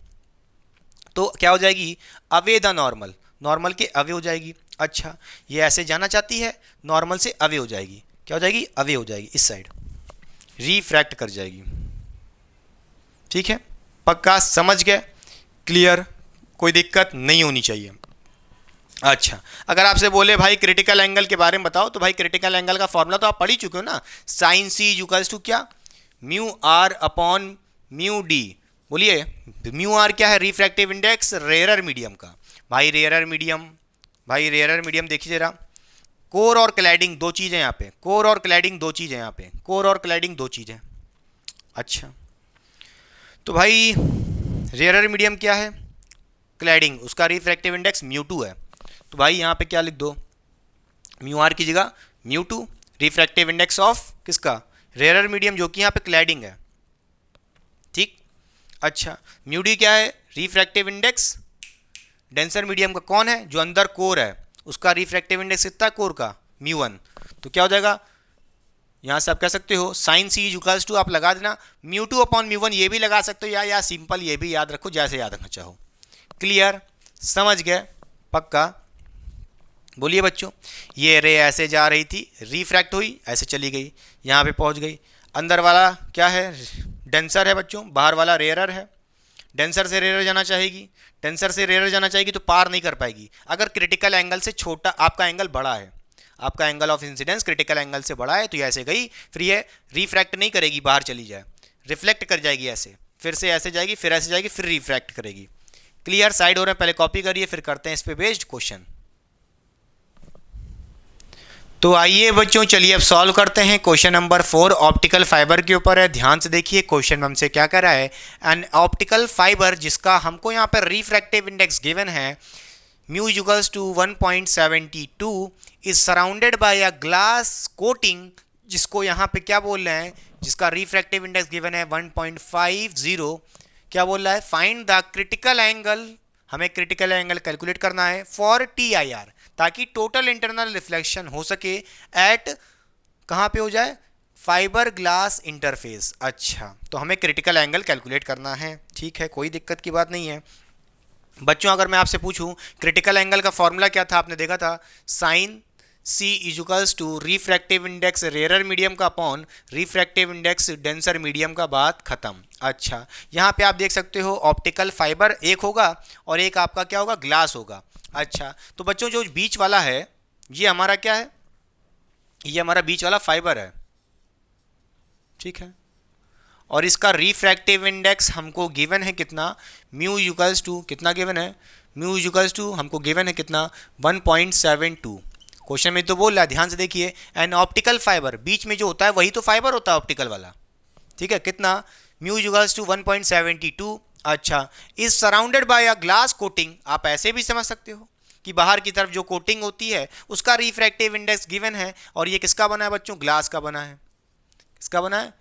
तो क्या हो जाएगी, अवे द नॉर्मल, नॉर्मल के अवे हो जाएगी। अच्छा, ये ऐसे जाना चाहती है, नॉर्मल से अवे हो जाएगी, क्या हो जाएगी, अवे हो जाएगी, इस साइड रिफ्रैक्ट कर जाएगी, ठीक है, पक्का समझ गए, क्लियर, कोई दिक्कत नहीं होनी चाहिए। अच्छा, अगर आपसे बोले भाई क्रिटिकल एंगल के बारे में बताओ, तो भाई क्रिटिकल एंगल का फॉर्मूला तो आप पढ़ ही चुके हो ना, साइन सी इक्वल्स टू क्या, mu are upon mu d. बोलिए, म्यू आर क्या है, रिफ्रैक्टिव इंडेक्स रेयरर मीडियम का। भाई रेयरर मीडियम, भाई रेयरर मीडियम देखिए जरा, कोर और क्लैडिंग दो चीज़ें यहाँ पे, कोर और क्लैडिंग दो चीज़ें यहाँ पे, कोर और क्लैडिंग दो चीज़ें। अच्छा, तो भाई रेयरर मीडियम क्या है, क्लैडिंग, उसका रिफ्रैक्टिव इंडेक्स म्यू2 है, तो भाई यहाँ पे क्या लिख दो, म्यू आर की जगह म्यू2, रिफ्रैक्टिव इंडेक्स ऑफ किसका, रेयरर मीडियम, जो कि यहाँ पे क्लैडिंग है, ठीक। अच्छा, म्यू डी क्या है, रिफ्रैक्टिव इंडेक्स डेंसर मीडियम का, कौन है, जो अंदर कोर है, उसका रिफ्रैक्टिव इंडेक्स कितना है, कोर का म्यू1, तो क्या हो जाएगा, यहाँ से आप कह सकते हो साइन सी इक्वल्स टू, आप लगा देना म्यू2 अपॉन म्यू1, ये भी लगा सकते हो, या सिंपल ये भी याद रखो, जैसे याद रखना चाहो। क्लियर, समझ गए, पक्का। बोलिए बच्चों, ये रे ऐसे जा रही थी, रिफ्रैक्ट हुई, ऐसे चली गई, यहाँ पे पहुँच गई। अंदर वाला क्या है, डेंसर है बच्चों, बाहर वाला रेयरर है। डेंसर से रेयरर जाना चाहेगी, डेंसर से रेयरर जाना चाहेगी तो पार नहीं कर पाएगी। अगर क्रिटिकल एंगल से छोटा, आपका एंगल बड़ा है, आपका angle of incidence critical angle से बड़ा है, तो ये ऐसे गई, फिर ये रिफ्रैक्ट नहीं करेगी, बाहर चली जाए, रिफ्लेक्ट कर जाएगी ऐसे, फिर से ऐसे जाएगी, फिर ऐसे जाएगी, फिर रिफ्रैक्ट करेगी। क्लियर, साइड हो रहे हैं, पहले कॉपी करिए, फिर करते हैं इस पे बेस्ड क्वेश्चन। तो आइए बच्चों, चलिए अब सॉल्व करते हैं। क्वेश्चन नंबर 4 ऑप्टिकल फाइबर के ऊपर है। ध्यान से देखिए, क्वेश्चन में हमसे क्या कर रहा है, एन ऑप्टिकल फाइबर जिसका हमको यहाँ पर रिफ्रैक्टिव इंडेक्स गिवन है mu equals to 1.72 is surrounded by a glass coating, जिसको यहाँ पे क्या बोल रहे हैं, जिसका रिफ्रैक्टिव इंडेक्स गिवन है 1.50, क्या बोल रहा है, फाइंड द क्रिटिकल एंगल, हमें क्रिटिकल एंगल कैलकुलेट करना है फॉर TIR, ताकि टोटल इंटरनल रिफ्लेक्शन हो सके एट, कहाँ पे हो जाए, फाइबर ग्लास इंटरफेस। अच्छा, तो हमें क्रिटिकल एंगल कैलकुलेट करना है, ठीक है, कोई दिक्कत की बात नहीं है। बच्चों, अगर मैं आपसे पूछूं क्रिटिकल एंगल का फॉर्मूला क्या था, आपने देखा था sine C equals to refractive index rarer medium का upon refractive index denser medium का, बात खत्म। अच्छा, यहाँ पे आप देख सकते हो ऑप्टिकल फाइबर एक होगा और एक आपका क्या होगा, ग्लास होगा। अच्छा, तो बच्चों जो बीच वाला है ये हमारा क्या है, ये हमारा बीच वाला फाइबर है, ठीक है, और इसका रिफ्रैक्टिव इंडेक्स हमको गिवन है कितना, म्यू इक्वल्स टू, कितना गिवन है, म्यू इक्वल्स टू हमको गिवन है कितना, 1.72। क्वेश्चन में तो बोल रहा है, ध्यान से देखिए, एन ऑप्टिकल फाइबर, बीच में जो होता है वही तो फाइबर होता है ऑप्टिकल वाला, ठीक है, कितना, म्यू इक्वल्स टू 1.72। अच्छा, is surrounded by a glass coating, आप ऐसे भी समझ सकते हो कि बाहर की तरफ जो कोटिंग होती है उसका रिफ्रैक्टिव इंडेक्स गिवन है, और ये किसका बना है बच्चों, ग्लास का बना है, किसका बना है,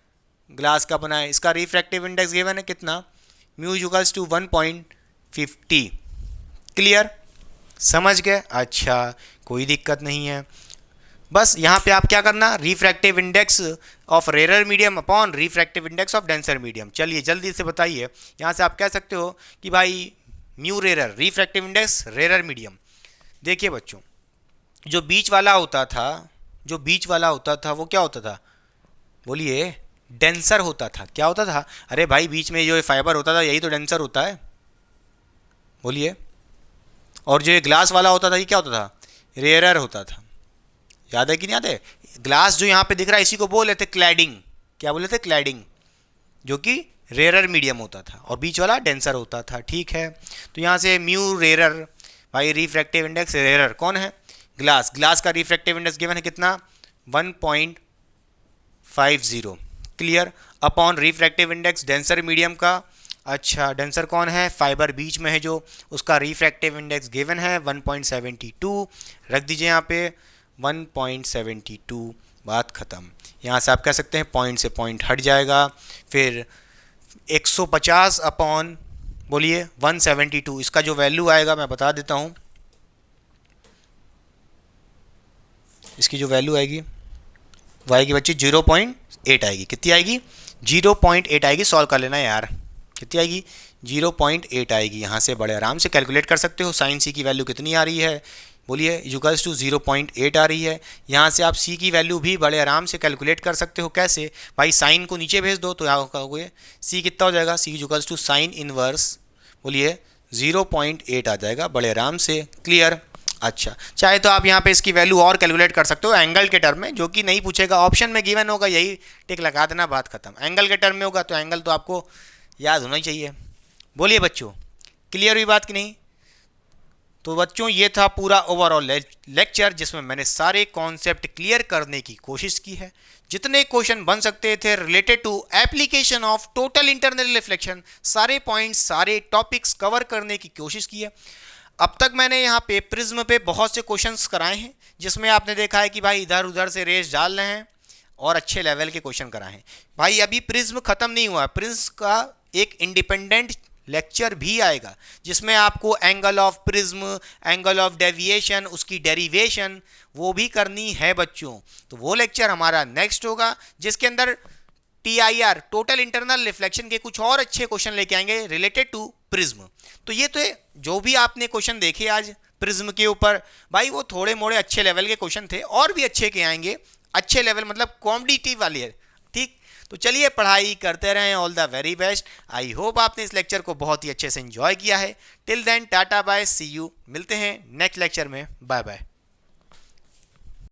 ग्लास का बना है। इसका रिफ्रैक्टिव इंडेक्स गिवन है कितना, म्यू इक्वल्स टू 1.50। क्लियर, समझ गए। अच्छा, कोई दिक्कत नहीं है, बस यहाँ पे आप क्या करना, refractive index of rarer medium upon refractive index of denser medium. चलिए जल्दी से बताइए, यहाँ से आप कह सकते हो कि भाई mu rarer, refractive index rarer medium. देखिए बच्चों, जो बीच वाला होता था, जो बीच वाला होता था वो क्या होता था, बोलिए, डेंसर होता था। क्या होता था, अरे भाई बीच में जो फाइबर होता था यही तो डेंसर होता है, बोलिए। और जो ये ग्लास वाला होता था ये क्या होता था, रेयरर होता था। याद है कि नहीं याद है, ग्लास जो यहाँ पे दिख रहा है इसी को बोल रहे थे क्लैडिंग, क्या बोले थे, क्लैडिंग, जो कि रेयरर मीडियम होता था, और बीच वाला डेंसर होता था, ठीक है। तो यहाँ से म्यू रेयरर, भाई रिफ्रैक्टिव इंडेक्स रेयरर कौन है, ग्लास का रिफ्रैक्टिव इंडेक्स गिवन है कितना 1.50 clear upon refractive index denser medium का। अच्छा डेंसर कौन है, फाइबर बीच में है जो, उसका रिफ्रैक्टिव इंडेक्स गिवन है 1.72, रख दीजिए यहाँ पे 1.72, बात ख़त्म। यहाँ से आप कह सकते हैं पॉइंट से पॉइंट हट जाएगा, फिर 150 अपॉन बोलिए 172, इसका जो वैल्यू आएगा मैं बता देता हूँ, इसकी जो वैल्यू आएगी वो आएगी बच्चे 0.8 आएगी। कितनी आएगी, 0.8 आएगी। सॉल्व कर लेना यार, कितनी आएगी 0.8 आएगी। यहाँ से बड़े आराम से कैलकुलेट कर सकते हो साइन सी की वैल्यू कितनी आ रही है, बोलिए इक्वल्स टू 0.8 आ रही है। यहाँ से आप सी की वैल्यू भी बड़े आराम से कैलकुलेट कर सकते हो। कैसे भाई, साइन को नीचे भेज दो तो यहाँ कहोगे सी कितना हो जाएगा, सी इक्वल्स टू साइन इनवर्स बोलिए 0.8 आ जाएगा बड़े आराम से। क्लियर। अच्छा चाहे तो आप यहाँ पे इसकी वैल्यू और कैलकुलेट कर सकते हो एंगल के टर्म में, जो कि नहीं पूछेगा, ऑप्शन में गिवन होगा, यही टिक लगा देना, बात खत्म। एंगल के टर्म में होगा तो एंगल तो आपको याद होना ही चाहिए। बोलिए बच्चों, क्लियर हुई बात कि नहीं। तो बच्चों ये था पूरा ओवरऑल लेक्चर जिसमें मैंने सारे कॉन्सेप्ट क्लियर करने की कोशिश की है। जितने क्वेश्चन बन सकते थे related to application of total internal reflection, सारे पॉइंट्स सारे टॉपिक्स कवर करने की कोशिश की है। अब तक मैंने यहाँ पे प्रिज्म पे बहुत से क्वेश्चंस कराए हैं, जिसमें आपने देखा है कि भाई इधर उधर से रेस डाल रहे हैं और अच्छे लेवल के क्वेश्चन कराए हैं। भाई अभी प्रिज्म खत्म नहीं हुआ, प्रिज्म का एक इंडिपेंडेंट लेक्चर भी आएगा जिसमें आपको angle of prism, angle of deviation, उसकी डेरिवेशन वो भी करनी है बच्चों। तो वो लेक्चर हमारा नेक्स्ट होगा, जिसके अंदर TIR टोटल इंटरनल रिफ्लेक्शन के कुछ और अच्छे क्वेश्चन लेके आएंगे रिलेटेड टू प्रिज्म। तो ये तो जो भी आपने क्वेश्चन देखे आज प्रिज्म के ऊपर, भाई वो थोड़े मोड़े अच्छे लेवल के क्वेश्चन थे, और भी अच्छे के आएंगे, अच्छे लेवल मतलब कॉम्पिटिटिव वाले है। ठीक, तो चलिए पढ़ाई करते रहें। All the very best. I hope आपने इस लेक्चर को बहुत ही अच्छे से एंजॉय किया है। Till then tata bye, see you, मिलते हैं नेक्स्ट लेक्चर में, बाय बाय।